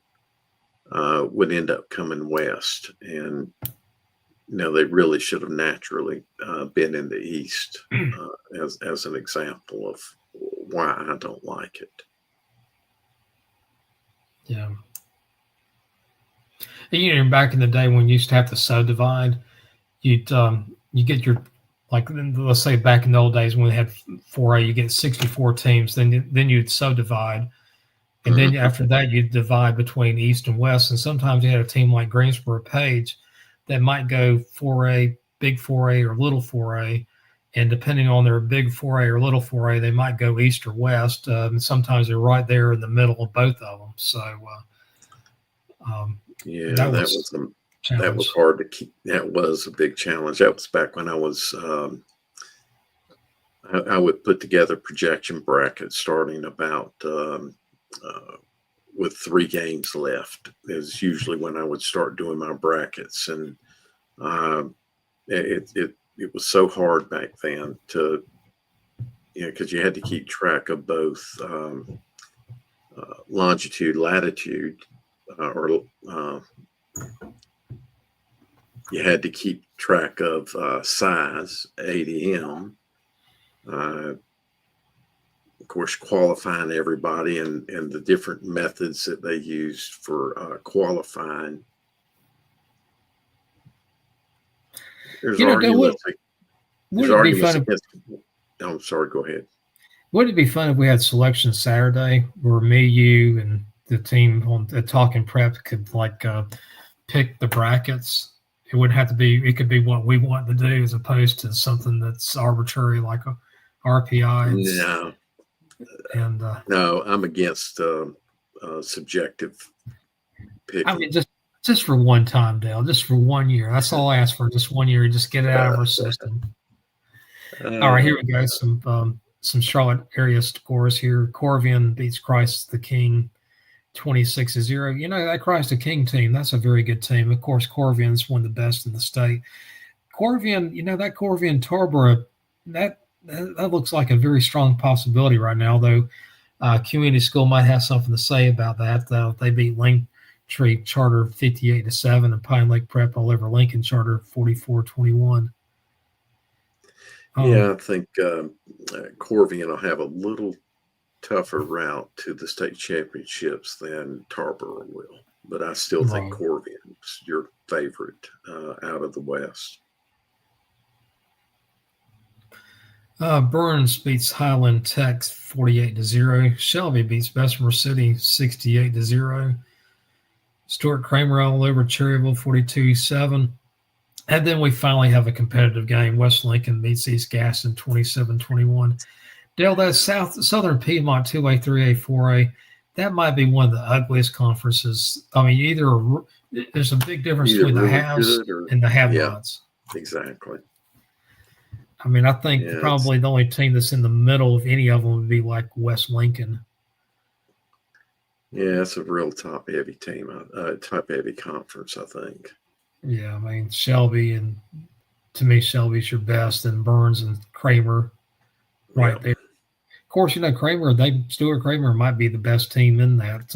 would end up coming west. And, they really should have naturally been in the East as an example of why I don't like it. Yeah. Back in the day when you used to have to subdivide, you get your, like, let's say back in the old days when we had 4A, you get 64 teams, then you'd subdivide. And then after that, you'd divide between East and West. And sometimes you had a team like Greensboro Page that might go 4A, big 4A, or little 4A. And depending on their big 4A or little 4A, they might go east or west. And sometimes they're right there in the middle of both of them. So, that was hard to keep. That was a big challenge. That was back when I was. I would put together projection brackets starting about with 3 games left. Is usually when I would start doing my brackets, and it was so hard back then to, because you had to keep track of both longitude, latitude, or you had to keep track of size, ADM. Of course, qualifying everybody and the different methods that they used for qualifying. There's arguments. I'm sorry, go ahead. Wouldn't it be fun if we had selection Saturday where me, you, and the team on the Talking Prep could pick the brackets? It wouldn't have to be, it could be what we want to do as opposed to something that's arbitrary like a RPI. No, I'm against subjective picking. I mean, just for one time, Dale, just for 1 year. That's all I ask for, just 1 year. Just get it out of our system. All right, here we go. Some Charlotte area scores here. Corvian beats Christ the King 26-0. That Christ the King team, that's a very good team. Of course, Corvian's one of the best in the state. Corvian, that Corvian Tarboro, that looks like a very strong possibility right now, though. Community School might have something to say about that. They beat Linktree Charter 58-7 and Pine Lake Prep all over Lincoln Charter 44-21. I think Corvian will have a little tougher route to the state championships than Tarboro will, but I still think Corvian's your favorite out of the West. Burns beats Highland Tech 48-0. Shelby beats Bessemer City 68-0. Stuart Kramer all over Cherryville 42-7. And then we finally have a competitive game. West Lincoln beats East Gaston 27-21. Dale, that Southern Piedmont 2A, 3A, 4A, that might be one of the ugliest conferences. I mean, there's a big difference between the haves and the have-nots. Yeah, exactly. I mean, I think probably the only team that's in the middle of any of them would be like West Lincoln. Yeah, it's a real top-heavy team, top-heavy conference, I think. Yeah, I mean, Shelby, and to me, Shelby's your best, and Burns and Kramer right there. Of course, Stuart Kramer might be the best team in that.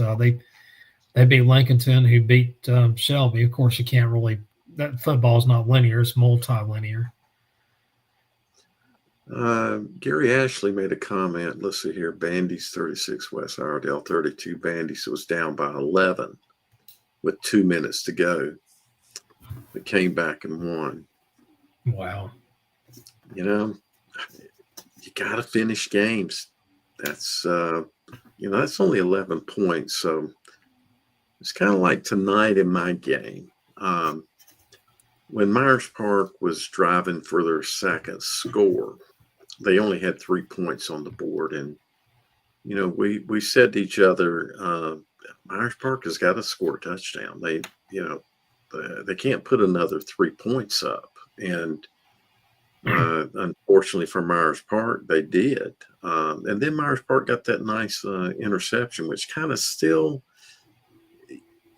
They beat Lincolnton, who beat Shelby. Of course, you can't really – that football is not linear. It's multi-linear. Gary Ashley made a comment. Let's see here. Bandy's 36, West Iredell 32. Bandy's was down by 11 with 2 minutes to go. They came back and won. Wow. You got to finish games. That's, that's only 11 points. So it's kind of like tonight in my game. When Myers Park was driving for their second score, they only had 3 points on the board. And, we said to each other, Myers Park has got to score a touchdown. They can't put another 3 points up. And unfortunately for Myers Park, they did. And then Myers Park got that nice interception, which kind of still,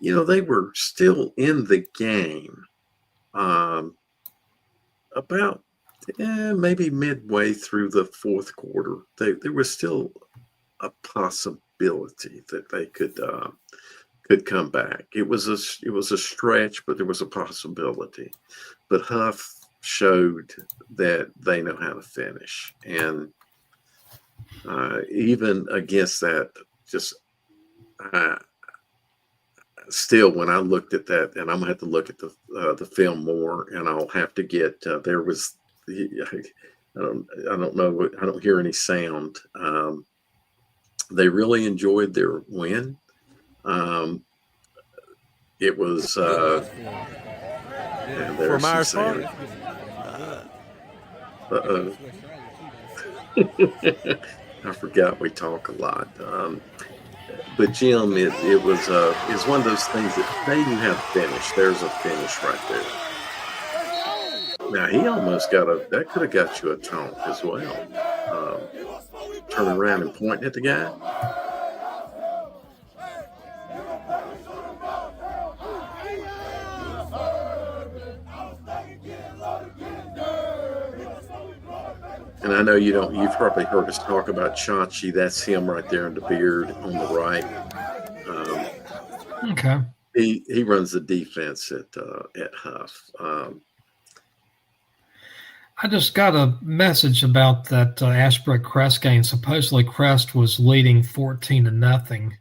they were still in the game about maybe midway through the fourth quarter. There was still a possibility that they could come back. It was a stretch, but there was a possibility. But Huff showed that they know how to finish, and even against that, just still, when I looked at that, and I'm gonna have to look at the film more, and I'll have to get there was I don't know, I don't hear any sound. They really enjoyed their win. It was And For there's some Myers Park. sound. I forgot we talk a lot. But Jim, it was it's one of those things that they knew how to finish. There's a finish right there. Now he almost that could have got you a taunt as well. Turning around and pointing at the guy. And I know you've probably heard us talk about Chachi. That's him right there in the beard on the right. Okay. He runs the defense at Huff. I just got a message about that Ashbrook Crest game. Supposedly Crest was leading 14-0,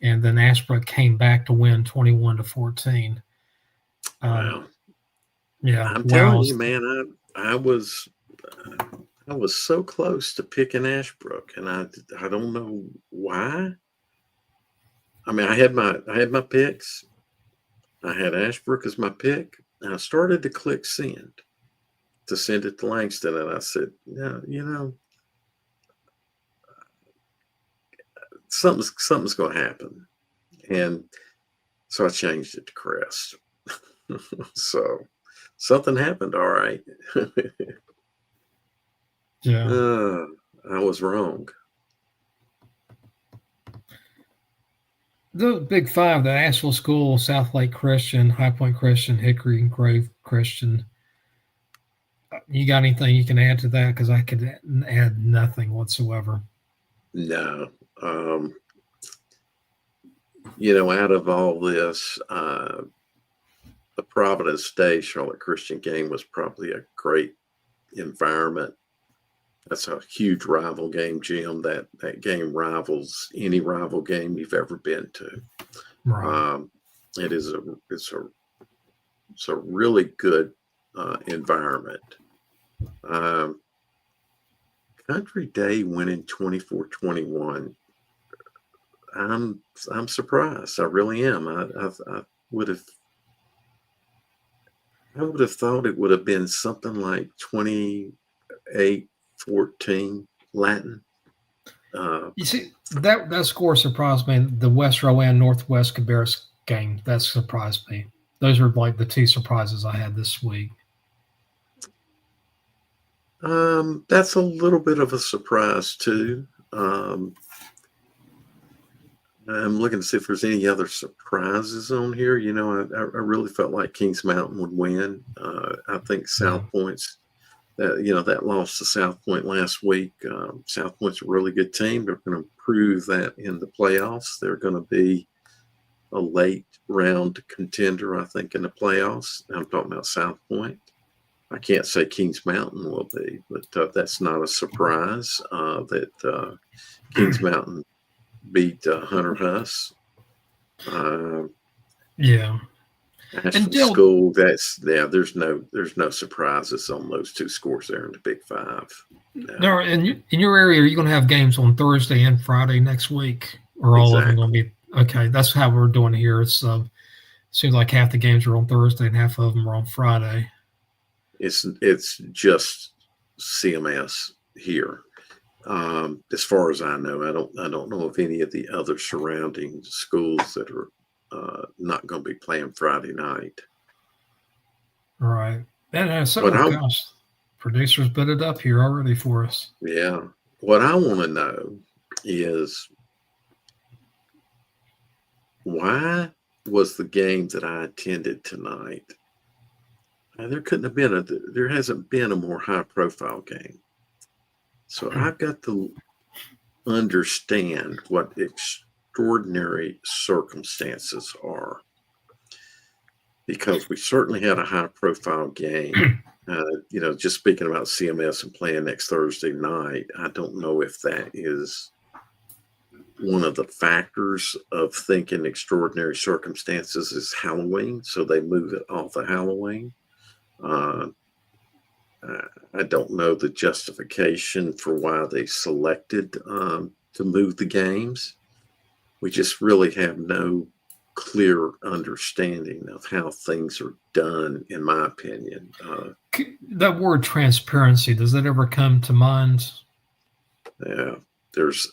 and then Ashbrook came back to win 21-14. Wow. Yeah. I'm telling you, man, I was so close to picking Ashbrook, and I don't know why. I mean, I had my picks. I had Ashbrook as my pick, and I started to click send it to Langston, and I said, yeah, something's going to happen, and so I changed it to Crest. So something happened. All right. Yeah. I was wrong. The Big Five: the Asheville School, South Lake Christian, High Point Christian, Hickory and Grove Christian. You got anything you can add to that? Because I could add nothing whatsoever. No. Out of all this, the Providence Day Charlotte Christian game was probably a great environment. That's a huge rival game, Jim. That game rivals any rival game you've ever been to. Right. It's a really good environment. Country Day winning 24-21. I'm surprised. I really am. I would have thought it would have been something like 28-14 Latin. You see, that score surprised me. The West Rowan Northwest Cabarrus game, that surprised me. Those are like the two surprises I had this week. That's a little bit of a surprise too. I'm looking to see if there's any other surprises on here. I really felt like Kings Mountain would win. I think South Point's that loss to South Point last week. South Point's a really good team. They're going to prove that in the playoffs. They're going to be a late round contender, I think, in the playoffs. I'm talking about South Point. I can't say Kings Mountain will be, but that's not a surprise that Kings Mountain beat Hunter Huss. Yeah. Asheville School. There's no surprises on those two scores there in the Big Five. No. In your area, are you going to have games on Thursday and Friday next week, or all of them going to be okay? That's how we're doing here. It's seems like half the games are on Thursday and half of them are on Friday. It's just CMS here. As far as I know, I don't know of any of the other surrounding schools that are not going to be playing Friday night. All right. And gosh, producers put it up here already for us. Yeah. What I want to know is why was the game that I attended tonight? There hasn't been a more high profile game. So I've got to understand what extraordinary circumstances are, because we certainly had a high profile game. Just speaking about CMS and playing next Thursday night, I don't know if that is one of the factors of thinking extraordinary circumstances is Halloween, so they move it off of Halloween. I don't know the justification for why they selected to move the games. We just really have no clear understanding of how things are done, in my opinion. That word transparency, does that ever come to mind? Yeah, there's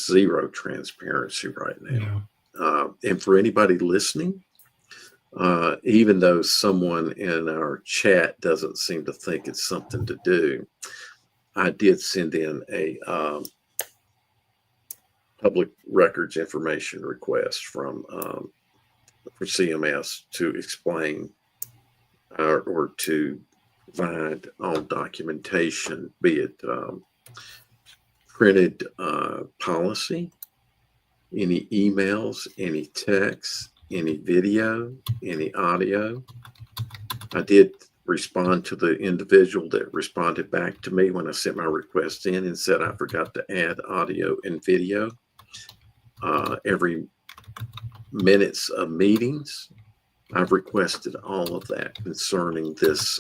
zero transparency right now. Yeah. And for anybody listening, even though someone in our chat doesn't seem to think it's something to do, I did send in a public records information request for CMS to explain or to provide all documentation, be it printed policy, any emails, any texts, any video, any audio. I did respond to the individual that responded back to me when I sent my request in and said I forgot to add audio and video. Every minutes of meetings, I've requested all of that concerning this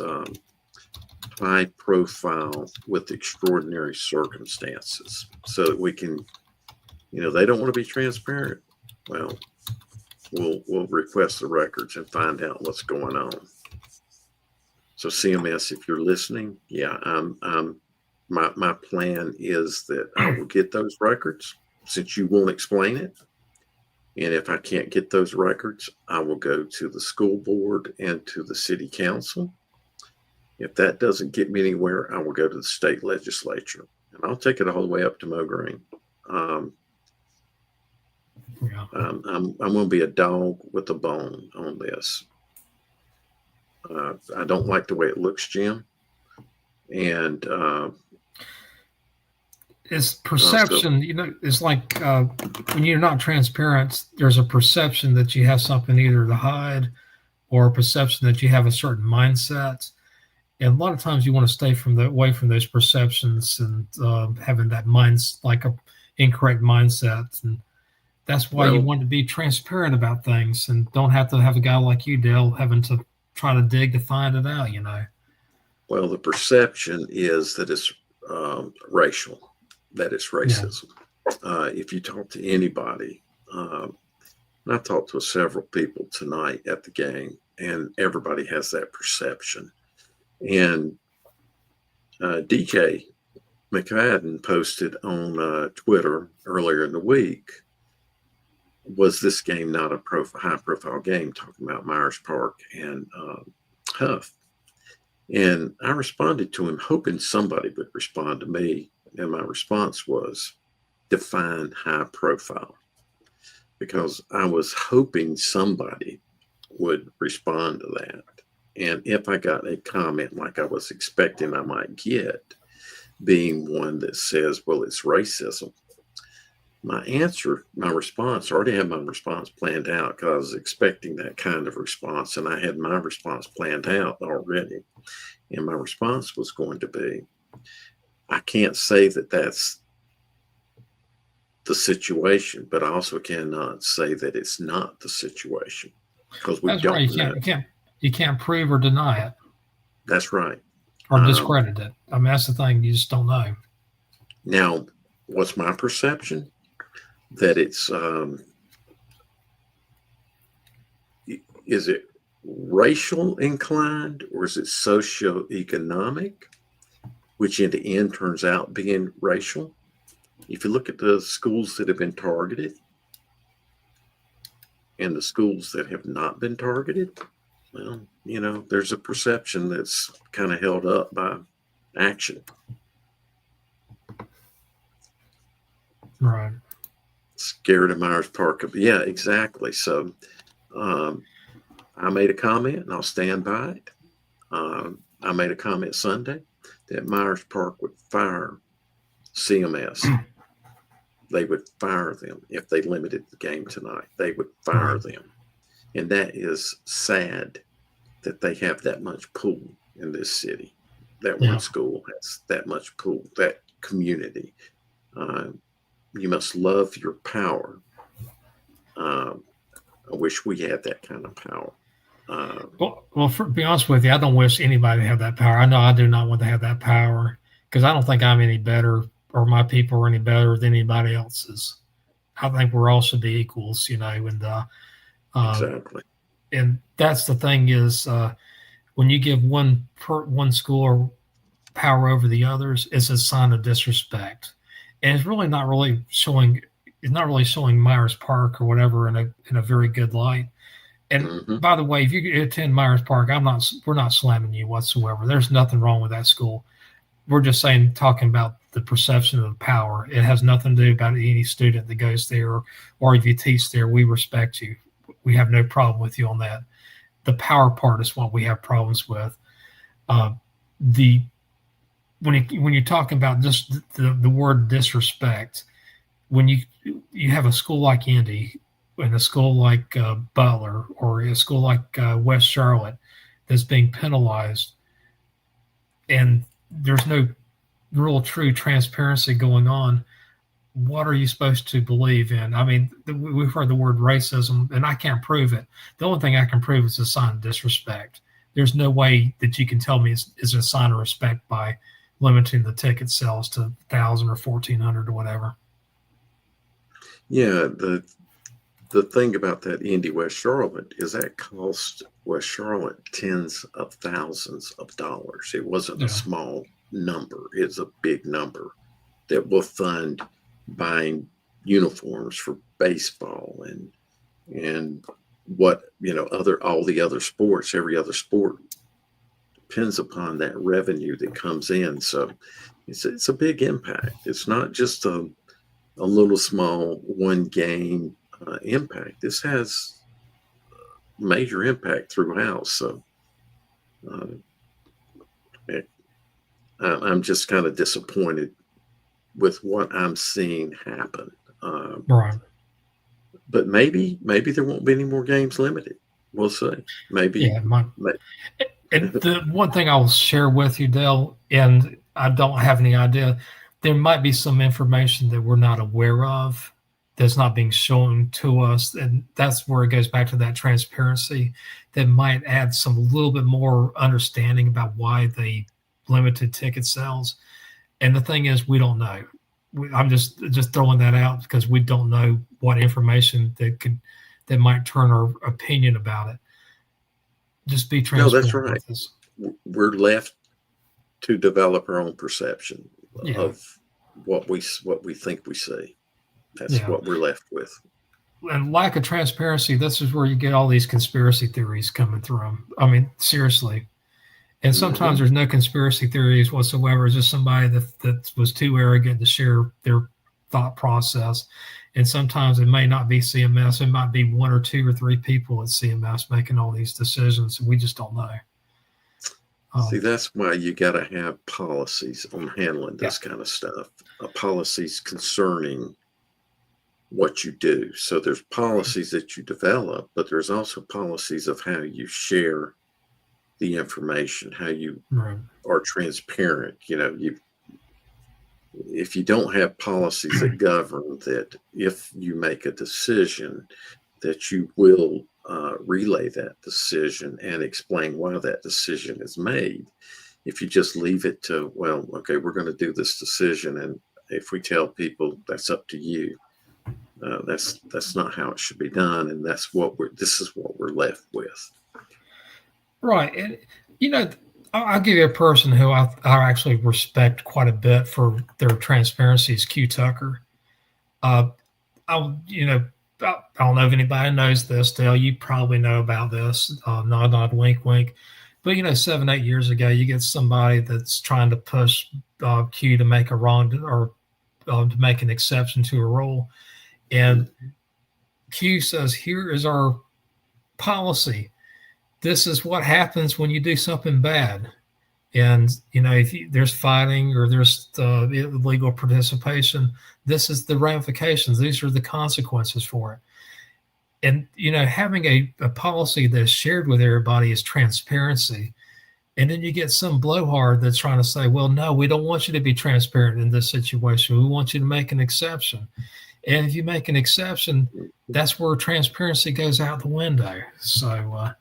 high profile with extraordinary circumstances, so that we can, they don't want to be transparent. Well, we'll request the records and find out what's going on. So CMS, if you're listening, yeah, my plan is that I will get those records, since you won't explain it. And if I can't get those records, I will go to the school board and to the city council. If that doesn't get me anywhere, I will go to the state legislature, and I'll take it all the way up to Mo Green. I'm going to be a dog with a bone on this. I don't like the way it looks, Jim. And it's perception. It's like when you're not transparent, there's a perception that you have something either to hide, or a perception that you have a certain mindset. And a lot of times you want to stay away from those perceptions and having that like a incorrect mindset. And that's why you want to be transparent about things and don't have to have a guy like you, Dale, having to try to dig to find it out, Well, the perception is that it's racial, that it's racism. Yeah. If you talk to anybody, and I talked to several people tonight at the game, and everybody has that perception. And DJ McFadden posted on Twitter earlier in the week, was this game not a high-profile game, talking about Myers Park and Huff? And I responded to him hoping somebody would respond to me, and my response was, define high profile, because I was hoping somebody would respond to that. And if I got a comment like I was expecting I might get, being one that says, well, it's racism, my response, I already had my response planned out, because I was expecting that kind of response, and I had my response planned out already. And my response was going to be, I can't say that that's the situation, but I also cannot say that it's not the situation, because we don't know. You can't prove or deny it. That's right. Or discredit it. I mean, that's the thing. You just don't know. Now, what's my perception? That it's, is it racial inclined, or is it socioeconomic, which in the end turns out being racial? If you look at the schools that have been targeted and the schools that have not been targeted, well, there's a perception that's kind of held up by action. Right. Scared of Myers Park. Yeah, exactly. So I made a comment, and I'll stand by it. I made a comment Sunday that Myers Park would fire CMS. They would fire them if they limited the game tonight. They would fire them. And that is sad that they have that much pull in this city. That one school has that much pull, that community. You must love your power. I wish we had that kind of power. Well, to be honest with you, I don't wish anybody to have that power. I know I do not want to have that power, because I don't think I'm any better, or my people are any better than anybody else's. I think we're all should be equals, and Exactly. And that's the thing is when you give one school power over the others, it's a sign of disrespect, and it's really not really showing. It's not really showing Myers Park or whatever in a very good light. And by the way, if you attend Myers Park, we're not slamming you whatsoever. There's nothing wrong with that school. We're just talking about the perception of the power. It has nothing to do about any student that goes there, or if you teach there, we respect you. We have no problem with you on that. The power part is what we have problems with. When you're talking about just the word disrespect, when you have a school like Indy and a school like Butler or a school like West Charlotte that's being penalized, and there's no real true transparency going on, what are you supposed to believe in? I mean, we've heard the word racism, and I can't prove it. The only thing I can prove is a sign of disrespect. There's no way that you can tell me it's a sign of respect by limiting the ticket sales to 1,000 or 1,400 or whatever. Yeah, the thing about that Indy West Charlotte is that cost West Charlotte tens of thousands of dollars. It wasn't a small number. It's a big number that will fund buying uniforms for baseball and what, all the other sports. Every other sport depends upon that revenue that comes in. So it's a big impact. It's not just a little small one game impact. This has major impact throughout. So I'm just kind of disappointed with what I'm seeing happen. Right. But maybe there won't be any more games limited. We'll see. Maybe. Yeah. And the one thing I'll share with you, Dale, and I don't have any idea, there might be some information that we're not aware of that's not being shown to us. And that's where it goes back to that transparency that might add some little bit more understanding about why they limited ticket sales. And the thing is, we don't know. I'm just throwing that out because we don't know what information that might turn our opinion about it. Just be transparent. No, that's right. With us. We're left to develop our own perception of what we think we see. That's what we're left with. And lack of transparency, this is where you get all these conspiracy theories coming through. I mean, seriously. And sometimes there's no conspiracy theories whatsoever. It's just somebody that was too arrogant to share their thought process. And sometimes it may not be CMS. It might be one or two or three people at CMS making all these decisions. We just don't know. See, that's why you got to have policies on handling this kind of stuff. Policies concerning what you do. So there's policies that you develop, but there's also policies of how you share the information, how you are transparent. If you don't have policies that govern that, if you make a decision, that you will relay that decision and explain why that decision is made. If you just leave it to, well, okay, we're going to do this decision, and if we tell people that's up to you, that's not how it should be done, and this is what we're left with. Right. And, I'll give you a person who I actually respect quite a bit for their transparency is Q Tucker. I don't know if anybody knows this, Dale. You probably know about this. Nod, nod, wink, wink. But, 7-8 years ago, you get somebody that's trying to push Q to make a wrong or to make an exception to a rule. And Q says, here is our policy. This is what happens when you do something bad. And, if there's fighting or there's illegal participation, this is the ramifications. These are the consequences for it. And, having a policy that's shared with everybody is transparency. And then you get some blowhard that's trying to say, well, no, we don't want you to be transparent in this situation. We want you to make an exception. And if you make an exception, that's where transparency goes out the window. So,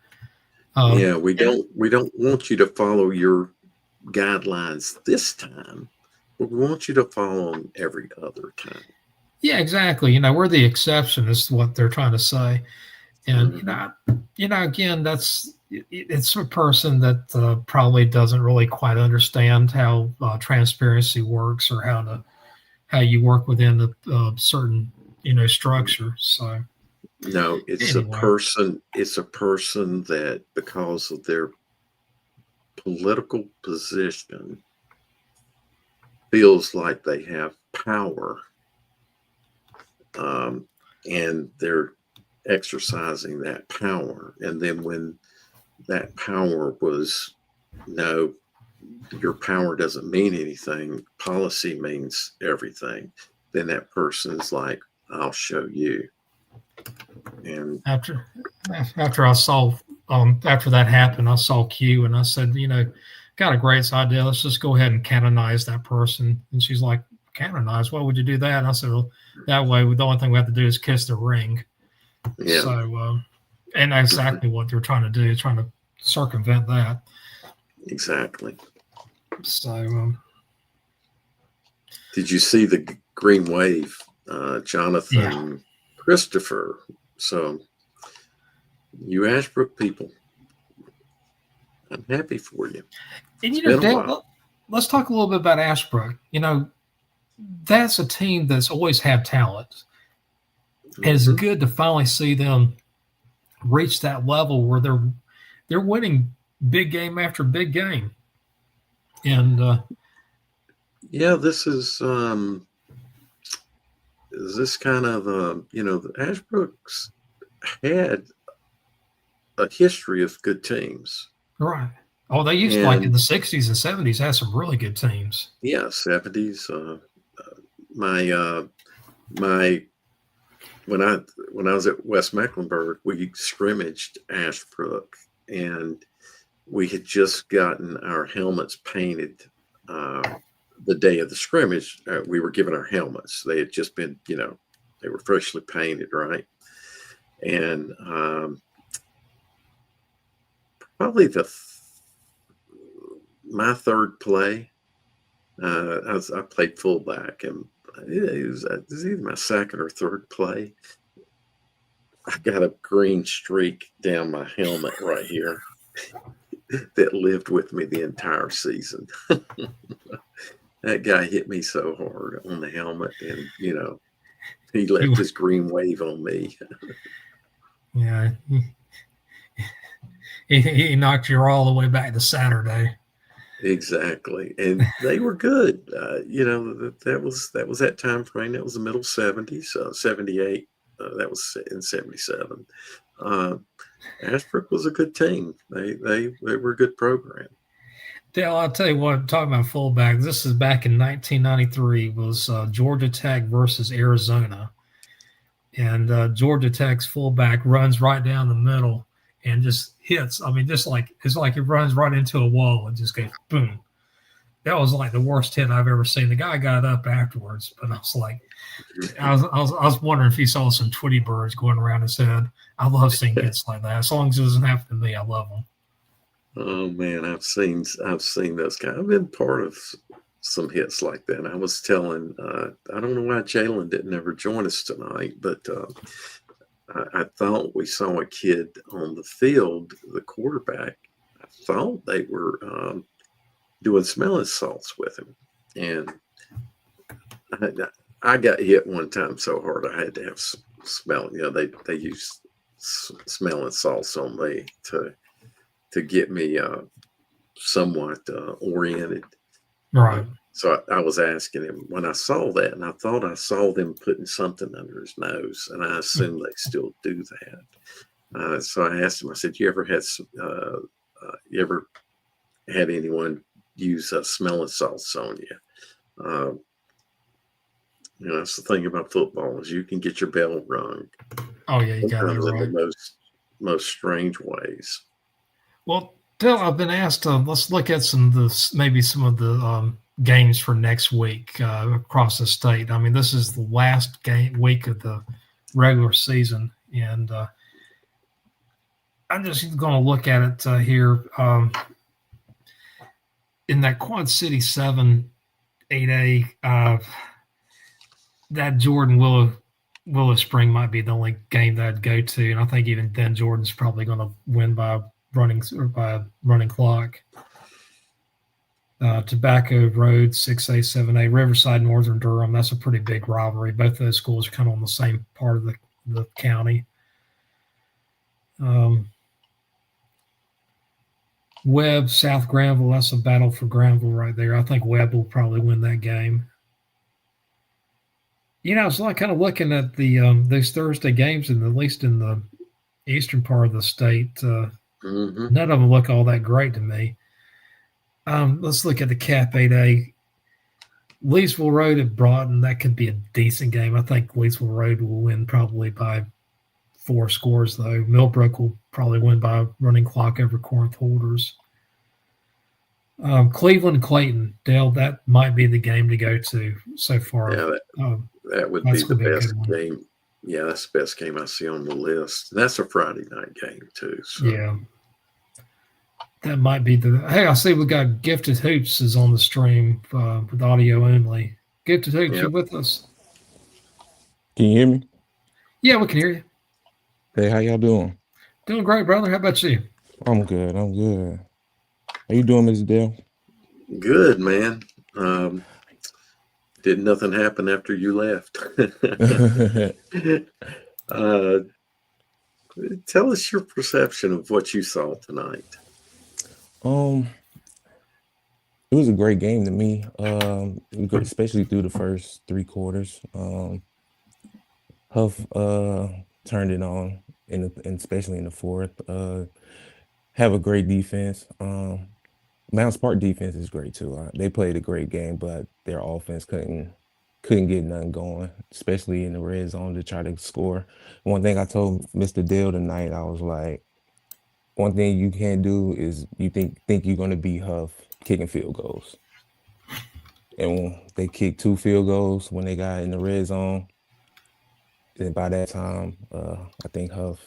we don't want you to follow your guidelines this time, but we want you to follow them every other time. Yeah, exactly. We're the exception is what they're trying to say. And again, it's a person that probably doesn't really quite understand how transparency works or how you work within a certain structure. So no, it's anyway. a person that, because of their political position, feels like they have power, and they're exercising that power. And then when that power was, no, your power doesn't mean anything, policy means everything, then that person's like, I'll show you. And after I saw after that happened, I saw Q and I said, got a great idea. Let's just go ahead and canonize that person. And she's like, canonize? Why would you do that? And I said, well, that way the only thing we have to do is kiss the ring. yeah. So and that's exactly what they're trying to do, trying to circumvent that. Exactly. So did you see the green wave, Jonathan Christopher? So you Ashbrook people, I'm happy for you. And Dale, let's talk a little bit about Ashbrook. That's a team that's always had talent. And it's good to finally see them reach that level where they're winning big game after big game. And this is this kind of the Ashbrooks had a history of good teams. Right. Oh, they used to, like in the 60s and 70s, had some really good teams. Yeah, 70s. When I was at West Mecklenburg, we scrimmaged Ashbrook, and we had just gotten our helmets painted the day of the scrimmage. We were given our helmets. They had just been, they were freshly painted, right? And probably my third play, I played fullback, and it was either my second or third play. I got a green streak down my helmet right here that lived with me the entire season. That guy hit me so hard on the helmet, and he left his green wave on me. Yeah, he knocked you all the way back to Saturday. Exactly, and they were good. That was that time frame. That was the middle 70s, 78. That was in 77. Ashbrook was a good team. They were a good program. Dale, I'll tell you what, talking about fullback, this is back in 1993, was Georgia Tech versus Arizona. And Georgia Tech's fullback runs right down the middle and just hits. I mean, it's like it runs right into a wall and just goes boom. That was like the worst hit I've ever seen. The guy got up afterwards, but I was like, I was wondering if he saw some Tweety birds going around his head. I love seeing hits like that. As long as it doesn't happen to me, I love them. Oh man, I've seen those guys. I've been part of some hits like that. And I was telling, I don't know why Jalen didn't ever join us tonight, but I thought we saw a kid on the field, the quarterback. I thought they were doing smelling salts with him, and I got hit one time so hard I had to have smell. They used smelling salts on me to get me somewhat oriented. Right. So I was asking him when I saw that, and I thought I saw them putting something under his nose, and I assume they still do that. So I asked him, I said, you ever had anyone use smelling salts on you? That's the thing about football is you can get your bell rung. Oh yeah, you got it right. In the most strange ways. Well, Bill, I've been asked. Let's look at some of the games for next week across the state. I mean, this is the last week of the regular season, and I'm just going to look at it here. In that Quad City 7 8A, that Jordan Willow Willow Spring might be the only game that I'd go to, and I think even then Jordan's probably going to win by running clock. Tobacco Road 6A 7A Riverside Northern Durham. That's a pretty big rivalry. Both of those schools are kind of on the same part of the county. Webb South Granville. That's a battle for Granville right there. I think Webb will probably win that game. I was kind of looking at the those Thursday games, and at least in the eastern part of the state, Mm-hmm. none of them look all that great to me. Let's look at the Cap 8A. Leesville Road at Broughton. That could be a decent game. I think Leesville Road will win probably by 4 scores, though. Millbrook will probably win by running clock over Corinth Holders. Cleveland Clayton. Dale, that might be the game to go to so far. Yeah, that would be the best game. Yeah, that's the best game I see on the list. That's a Friday night game, too. So. Yeah. That might be hey, I see we got Gifted Hoops is on the stream with audio only. Gifted Hoops, you with us? Can you hear me? Yeah, we can hear you. Hey, how y'all doing? Doing great, brother. How about you? I'm good. How you doing, Mr. Dale? Good, man. Did nothing happen after you left? Tell us your perception of what you saw tonight. It was a great game to me, especially through the first 3 quarters. Huff turned it on, and especially in the fourth. Have a great defense. Mounts Park defense is great too. They played a great game, but their offense couldn't get nothing going, especially in the red zone to try to score. One thing I told Mr. Dale tonight, I was like, one thing you can't do is you think you're going to beat Huff kicking field goals. And when they kicked 2 field goals when they got in the red zone, and by that time, I think Huff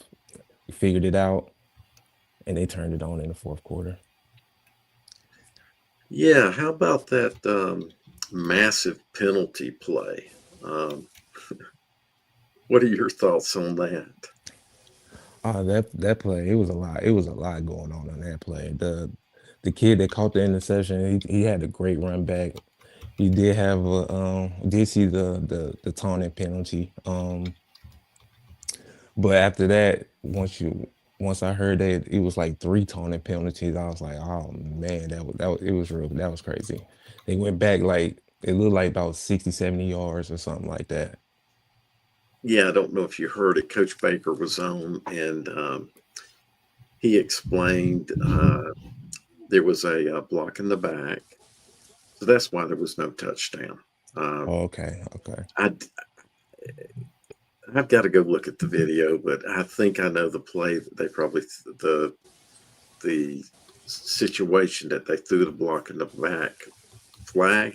figured it out, and they turned it on in the fourth quarter. Yeah, how about that massive penalty play? What are your thoughts on that? That play, it was a lot. It was a lot going on that play. The kid that caught the interception, he had a great run back. He did have did see the taunting penalty. But after that, once I heard that it was like 3 taunting penalties, I was like, oh man, that was crazy. They went back it looked like about 60, 70 yards or something like that. Yeah, I don't know if you heard it. Coach Baker was on, and he explained there was a block in the back, so that's why there was no touchdown. Okay. I've got to go look at the video, but I think I know the play. They probably the situation that they threw the block in the back flag.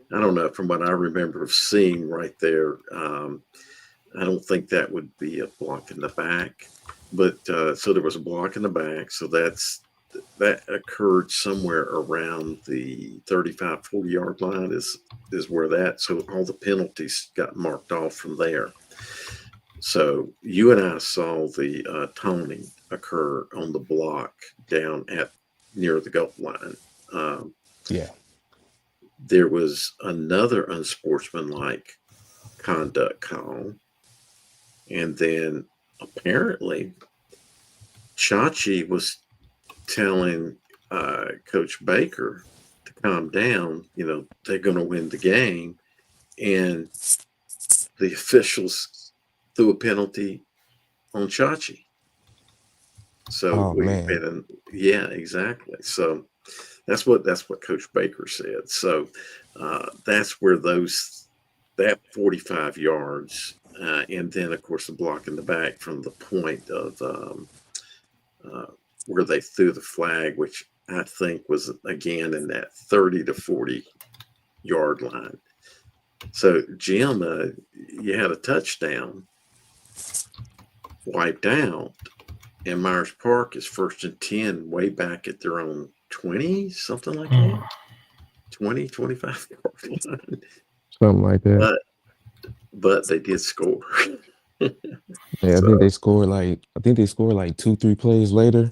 I don't know, from what I remember of seeing right there, I don't think that would be a block in the back. But so there was a block in the back. So that occurred somewhere around the 35, 40-yard line is where so all the penalties got marked off from there. So you and I saw the taunting occur on the block down near the goal line. Yeah. There was another unsportsmanlike conduct call. And then apparently Chachi was telling Coach Baker to calm down. They're going to win the game. And the officials threw a penalty on Chachi. So yeah, exactly. So that's what Coach Baker said. So that's where that 45 yards, and then of course the block in the back from the point of where they threw the flag, which I think was again in that 30 to 40 yard line. So Jim, you had a touchdown wiped out, and Myers Park is 1st and 10 way back at their own 20, something like that. 20, 25 yard line. Something like that. but they did score. Yeah, I think they scored like 2-3 plays later.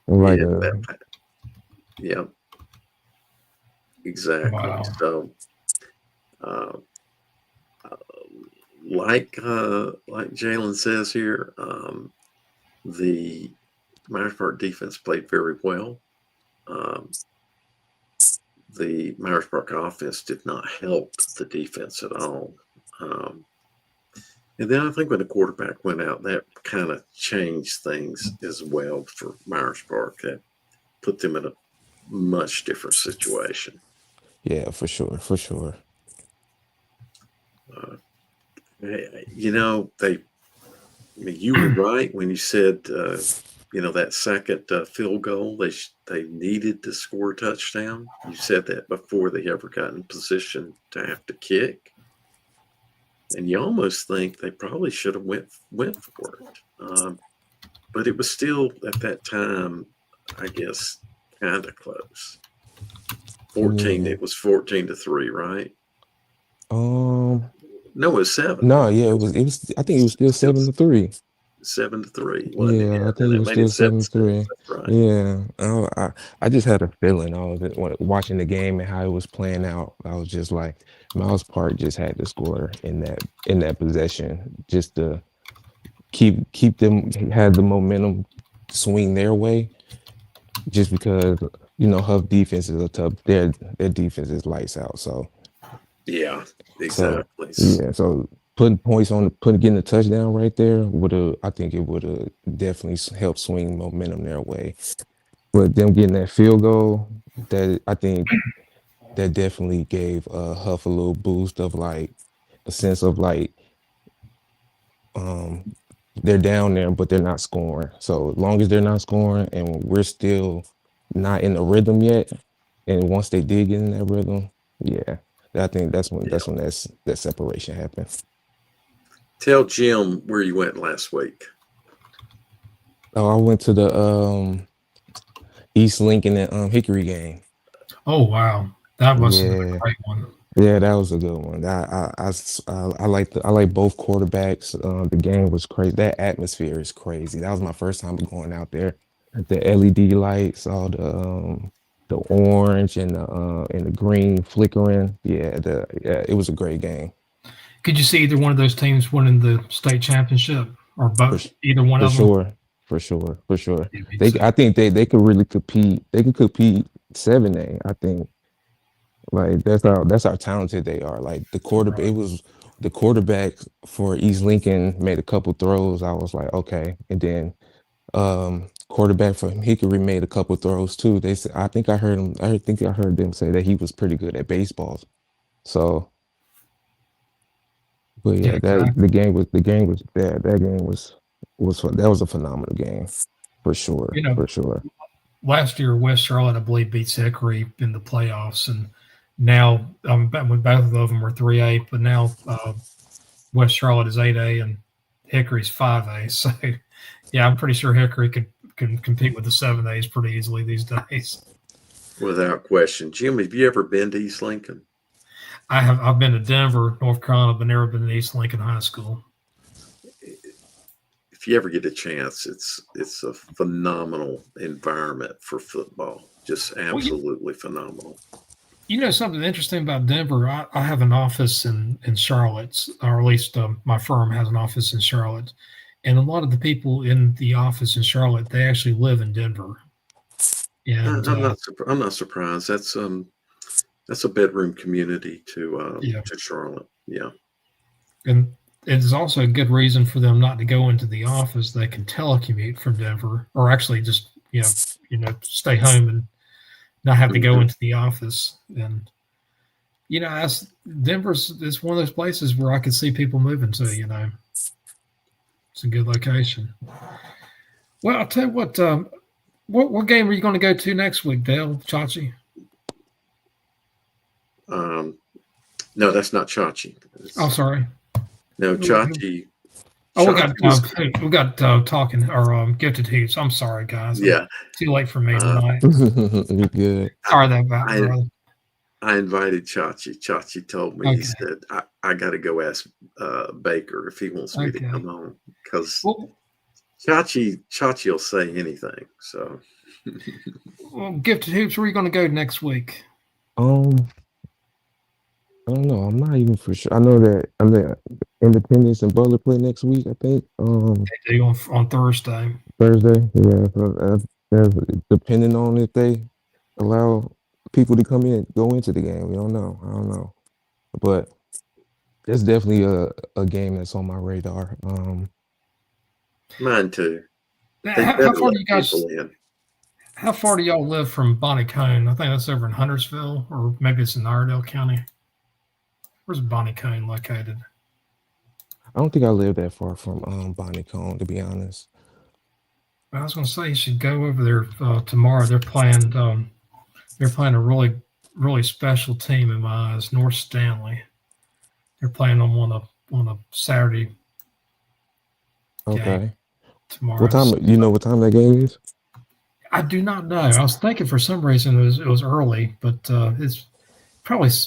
Like yeah, exactly. Wow. So, like Jalen says here, the Myers Park defense played very well. The Myers Park offense did not help the defense at all. And then I think when the quarterback went out, that kind of changed things as well for Myers Park. That put them in a much different situation. Yeah, for sure. You were right when you said, that second field goal, they needed to score a touchdown. You said that before they ever got in position to have to kick. And you almost think they probably should have went for it. But it was still, at that time, I guess, kind of close. 14, Yeah. It was 14-3, right? No, No, it was 7. yeah, it was. I think it was still 7-3. 7-3. Yeah, I think it was still 7-3. That's right. Yeah, I just had a feeling. I was watching the game and how it was playing out. I was just like, Myers Park just had to score in that possession just to keep them, had the momentum swing their way. Just because Huff defense is a tough. Their defense is lights out. So Yeah, exactly. so getting a touchdown right there I think it would have definitely helped swing momentum their way. But them getting that field goal, I think that definitely gave Huff a little boost of like a sense of like they're down there, but they're not scoring. So as long as they're not scoring and we're still not in the rhythm yet, and once they did get in that rhythm, yeah, I think that's when that separation happened. Tell Jim where you went last week. Oh, I went to the East Lincoln and Hickory game. Oh wow, that must have been a great one. Yeah, that was a good one. I like both quarterbacks. The game was crazy. That atmosphere is crazy. That was my first time going out there. The LED lights, all the orange and the green flickering. Yeah, it was a great game. Could you see either one of those teams winning the state championship or both? Either one of them? For sure. I think they could really compete. They could compete 7A. I think. Like that's how talented they are. Like the quarterback, It was the quarterback for East Lincoln made a couple throws. I was like, okay, and then quarterback for Hickory made a couple throws too. They said, I think I heard them say that he was pretty good at baseball. So, but yeah, the game was a phenomenal game for sure. For sure. Last year, West Charlotte, I believe, beats Hickory in the playoffs, and now when both of them were 3A, but now West Charlotte is 8A and Hickory's 5A. So, yeah, I'm pretty sure Hickory can compete with the 7As pretty easily these days. Without question. Jim, have you ever been to East Lincoln? I have. I've been to Denver, North Carolina, but never been to East Lincoln High School. If you ever get a chance, it's a phenomenal environment for football. Just absolutely phenomenal. You know something interesting about Denver? I have an office in Charlotte, or at least my firm has an office in Charlotte. And a lot of the people in the office in Charlotte, they actually live in Denver. And I'm not surprised. That's a bedroom community to Charlotte. Yeah. And it is also a good reason for them not to go into the office. They can telecommute from Denver, or actually just stay home and not have to go into the office. And Denver's is one of those places where I could see people moving to. It's a good location. Well, I'll tell you what game are you going to go to next week, Dale? Chachi? No, that's not Chachi. Oh, sorry. No, Chachi. Oh, we got talking or gifted heaps. I'm sorry, guys. Yeah. Too late for me tonight. You're good. Sorry about that, brother. I invited Chachi. Chachi told me, he Okay. said, I got to go ask Baker if he wants me to Okay. come on, because Well, Chachi will say anything. So Gifted Hoops, where are you going to go next week? Um, I don't know. I'm not even for sure. I know that Independence and Butler play next week. I think. They do on Thursday. Thursday. Yeah. So depending on if they allow people to go into the game. We don't know. I don't know. But that's definitely a game that's on my radar. mine too. They How better far do let you guys? people in. How far do y'all live from Bonnie Cone? I think that's over in Huntersville, or maybe it's in Iredell County. Where's Bonnie Cone located? I don't think I live that far from Bonnie Cone, to be honest. I was going to say you should go over there tomorrow. They're playing a really special team in my eyes, North Stanley. They're playing on a Saturday game Okay. tomorrow. What time? You know what time that game is? I do not know. I was thinking for some reason it was early, but it's probably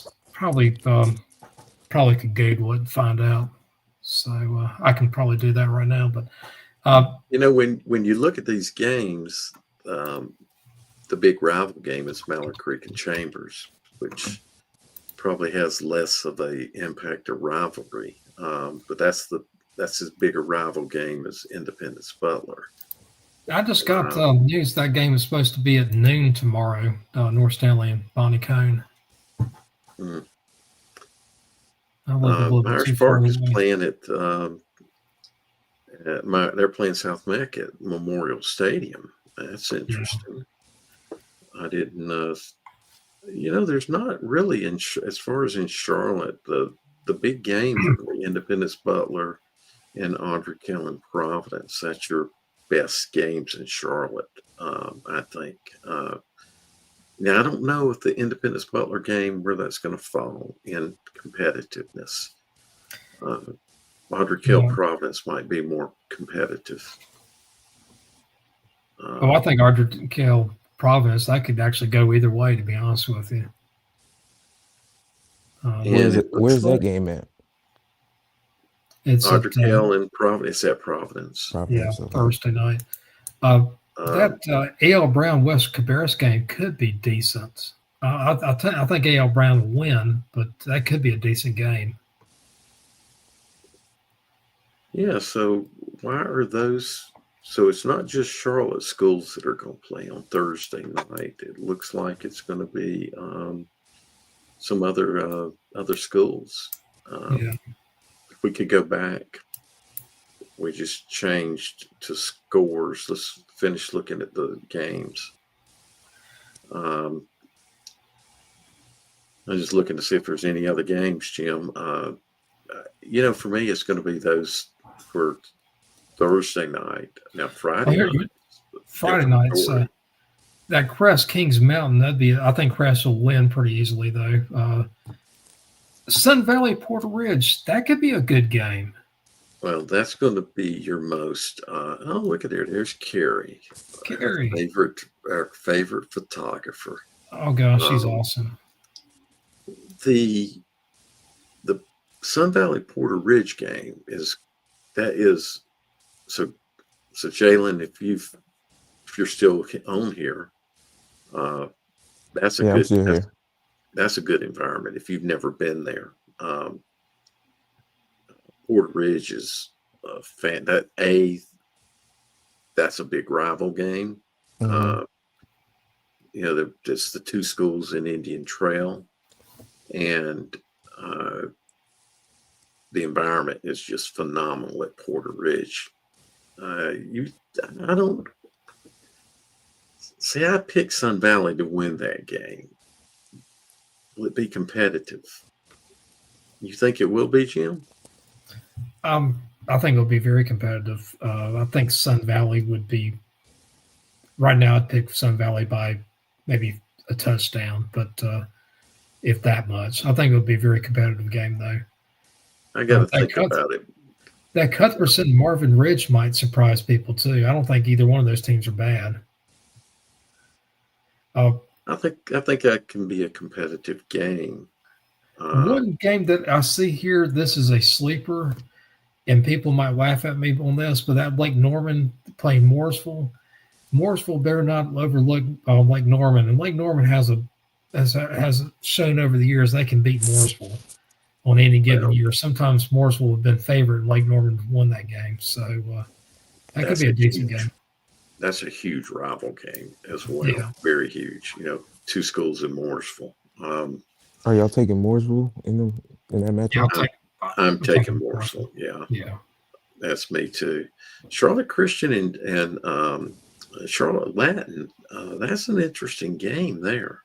could Google it and find out. So I can probably do that right now. But When you look at these games, the big rival game is Mallard Creek and Chambers, which probably has less of a impact of rivalry. But that's as big a rival game as Independence Butler. I just got news that game is supposed to be at noon tomorrow. North Stanley and Bonnie Cone. Hmm. I live a little bit Myers too far Park is away. playing they're playing South Meck at Memorial Stadium. That's interesting. I didn't there's not really as far as in Charlotte, the big games are the Independence Butler and Audrey Killen Providence. That's your best games in Charlotte, I think. Now, I don't know if the Independence Butler game, where that's going to fall in competitiveness. Audrey Kill Providence might be more competitive. I think Audrey Kill Providence, that could actually go either way, to be honest with you. Where's that game at? It's Audrey Kill in Providence. It's at Providence. Yeah, Thursday night. That A.L. Brown West Cabarrus game could be decent. I think A.L. Brown will win, but that could be a decent game. Yeah, so why are those? So it's not just Charlotte schools that are going to play on Thursday night. It looks like it's going to be some other schools. If we could go back, we just changed to scores. Let's finish looking at the games. I'm just looking to see if there's any other games, Jim. For me, it's going to be those for Thursday night. Now, Friday night. That Crest Kings Mountain, I think Crest will win pretty easily, though. Sun Valley Porter Ridge, that could be a good game. Well, that's going to be your most. Look at there. There's Carrie. Carrie, our favorite photographer. Oh gosh, she's awesome. The Sun Valley Porter Ridge game is so Jalen. If you're still on here, that's a I'm still here. That's a good environment if you've never been there. Porter Ridge is a fan. That's a big rival game. Mm-hmm. It's the two schools in Indian Trail, and the environment is just phenomenal at Porter Ridge. I picked Sun Valley to win that game. Will it be competitive? You think it will be, Jim? I think it'll be very competitive. I think Sun Valley would be. Right now, I'd pick Sun Valley by maybe a touchdown, but if that much, I think it'll be a very competitive game, though. I got to think about it. That Cuthbertson and Marvin Ridge might surprise people too. I don't think either one of those teams are bad. I I think that can be a competitive game. One game that I see here, this is a sleeper, and people might laugh at me on this, but that Lake Norman playing Morrisville. Morrisville better not overlook Lake Norman, and Lake Norman has shown over the years they can beat Morrisville on any given year. Sometimes Morrisville have been favored, and Lake Norman won that game, so that could be a decent game. That's a huge rival game as well. Yeah. Very huge. Two schools in Morrisville. Are y'all taking Mooresville in that matchup? Yeah, I'm taking Morrisville. Yeah. Yeah. That's me too. Charlotte Christian and Charlotte Latin. That's an interesting game there.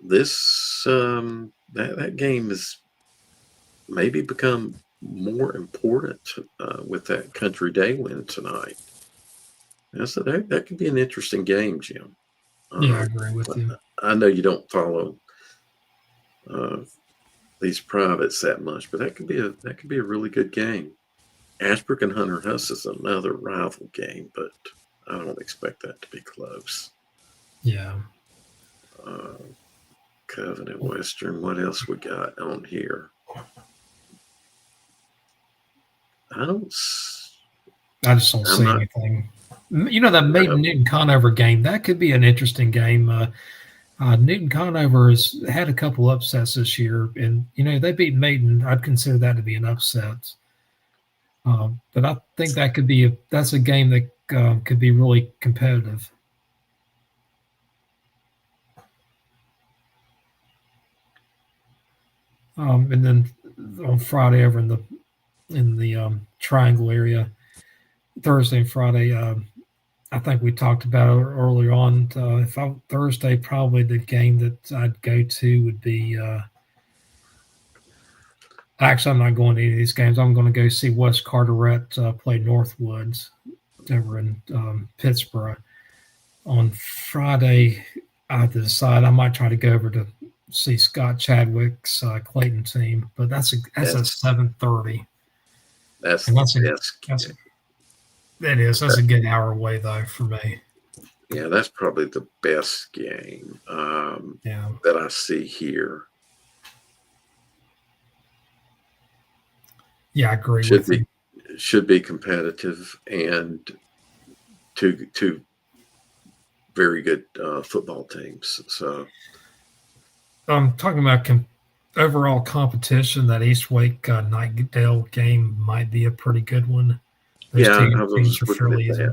That game has maybe become more important with that Country Day win tonight. So that could be an interesting game, Jim. Yeah, I agree with you. I know you don't follow these privates that much, but that could be a really good game. Ashbrook and Hunter Huss is another rival game, but I don't expect that to be close. Yeah. Covenant Western. What else we got on here? I just don't see anything. That Maiden Newton Conover game, that could be an interesting game. Newton Conover has had a couple upsets this year, and they beat Maiden. I'd consider that to be an upset. But I think that's a game that could be really competitive. And then on Friday over in the Triangle area, Thursday and Friday, I think we talked about it earlier on. Thursday, probably the game that I'd go to would be. Actually, I'm not going to any of these games. I'm going to go see West Carteret play Northwoods over in Pittsburgh. On Friday, I have to decide. I might try to go over to see Scott Chadwick's Clayton team, but that's a 7:30. That's a good hour away though for me. Yeah, that's probably the best game that I see here. Yeah, I agree. Should be competitive, and two very good football teams. So I'm talking about overall competition. That East Wake Nightdale game might be a pretty good one. Those teams are fairly easy.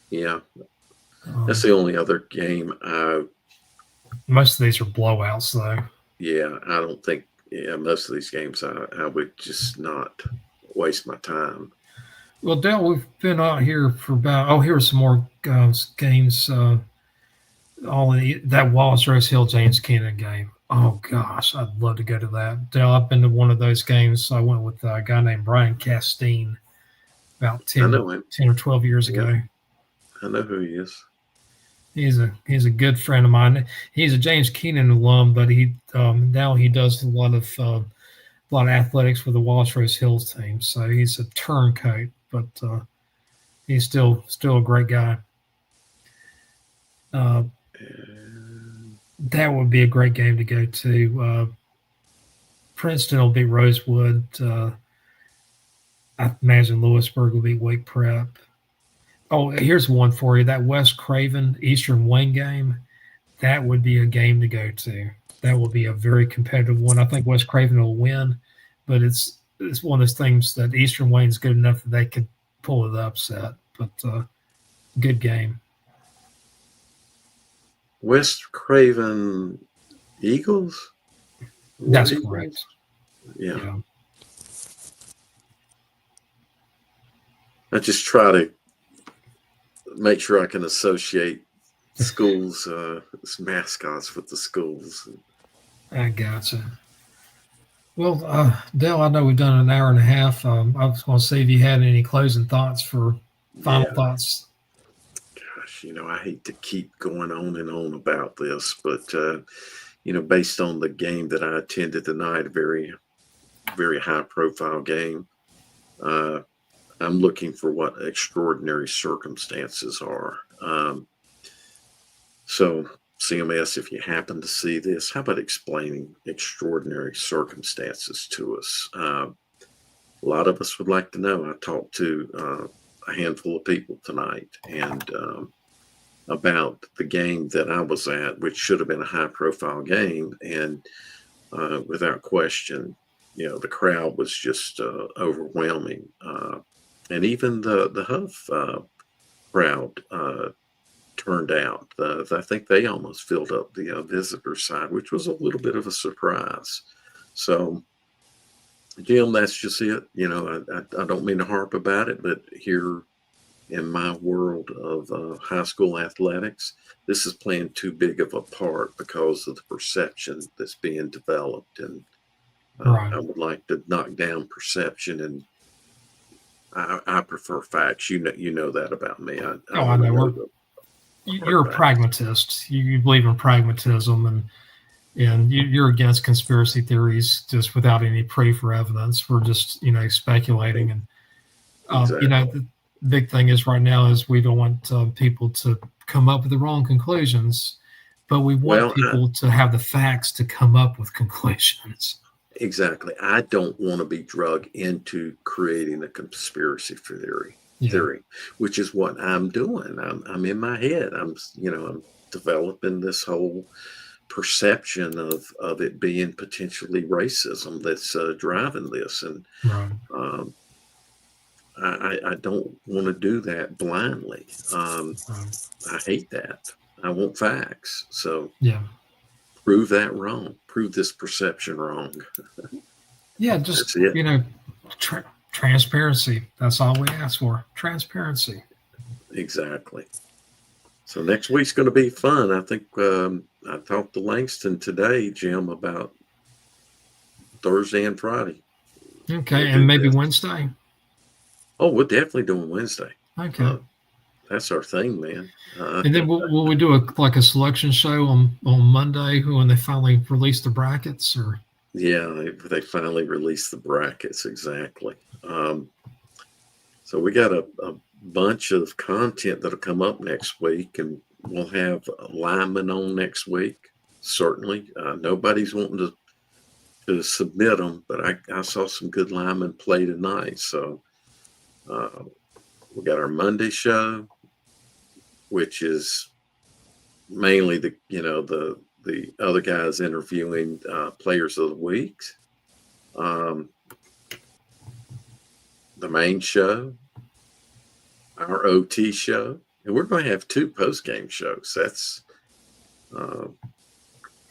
Yeah, that's the only other game. Most of these are blowouts, though. Yeah, I don't think. Yeah, most of these games I would just not waste my time. Well, Dale, we've been out here for about. Here are some more games. That Wallace Rose Hill James Keenan game. Oh gosh, I'd love to go to that. Dale, I've been to one of those games. I went with a guy named Brian Castine about 10 or 12 years ago. I know who he is. He's a good friend of mine. He's a James Keenan alum, but now he does a lot of athletics for the Wallace Rose Hills team. So he's a turncoat, but he's still a great guy. That would be a great game to go to. Princeton will beat Rosewood. I imagine Lewisburg will beat Wake Prep. Oh, here's one for you. That West Craven Eastern Wayne game, that would be a game to go to. That will be a very competitive one. I think West Craven will win, but it's one of those things that Eastern Wayne's good enough that they could pull the upset. But good game. West Craven Eagles? That's correct. Yeah. I just try to make sure I can associate schools, mascots with the schools. I gotcha. Well, Dale, I know we've done an hour and a half. I was going to see if you had any closing thoughts for final thoughts. Gosh, I hate to keep going on and on about this, but, based on the game that I attended tonight, a very, very high-profile game, I'm looking for what extraordinary circumstances are. So, CMS, if you happen to see this, how about explaining extraordinary circumstances to us? A lot of us would like to know. I talked to a handful of people tonight, and about the game that I was at, which should have been a high-profile game, and without question, the crowd was just overwhelming, and even the Huff crowd turned out. I think they almost filled up the visitor side, which was a little bit of a surprise. So, Jim, that's just it. I don't mean to harp about it, but here in my world of high school athletics, this is playing too big of a part because of the perception that's being developed. And Right. I would like to knock down perception, and I prefer facts. You know that about me. I know. You're a pragmatist. You believe in pragmatism, and you're against conspiracy theories just without any proof or evidence. We're just speculating, and Exactly. the big thing is right now is we don't want people to come up with the wrong conclusions, but we want people to have the facts to come up with conclusions. Exactly. I don't want to be drugged into creating a conspiracy theory, which is what I'm doing. I'm in my head. I'm developing this whole perception of it being potentially racism that's driving this. And Right. I don't want to do that blindly. I hate that. I want facts. So prove that wrong. Prove this perception wrong. Just transparency. That's all we ask for. Transparency. Exactly. So next week's going to be fun. I think I talked to Langston today, Jim, about Thursday and Friday. Okay, and maybe Wednesday. Oh, we're definitely doing Wednesday. Okay. That's our thing, man. And then will we do a selection show on Monday when they finally release the brackets? Or they finally released the brackets, exactly. So we got a bunch of content that'll come up next week, and we'll have linemen on next week. Certainly, nobody's wanting to submit them, but I saw some good linemen play tonight. So we got our Monday show, which is mainly the other guys interviewing players of the week. The main show, our OT show, and we're going to have 2 post-game shows. That's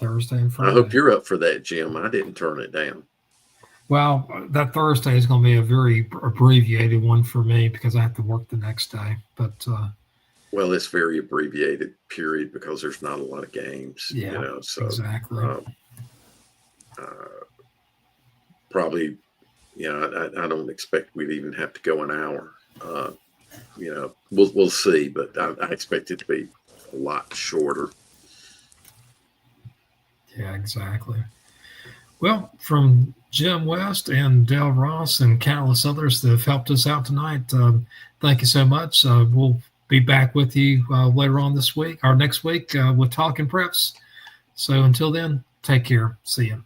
Thursday and Friday. I hope you're up for that, Jim. I didn't turn it down. Well, that Thursday is going to be a very abbreviated one for me because I have to work the next day. But well, it's very abbreviated, period, because there's not a lot of games. Yeah, so exactly. Probably, I don't expect we'd even have to go an hour. We'll see, but I expect it to be a lot shorter. Yeah, exactly. Well, from Jim West and Dale Ross and countless others that have helped us out tonight, thank you so much. We'll be back with you later on this week or next week with Talking Preps. So until then, take care. See you.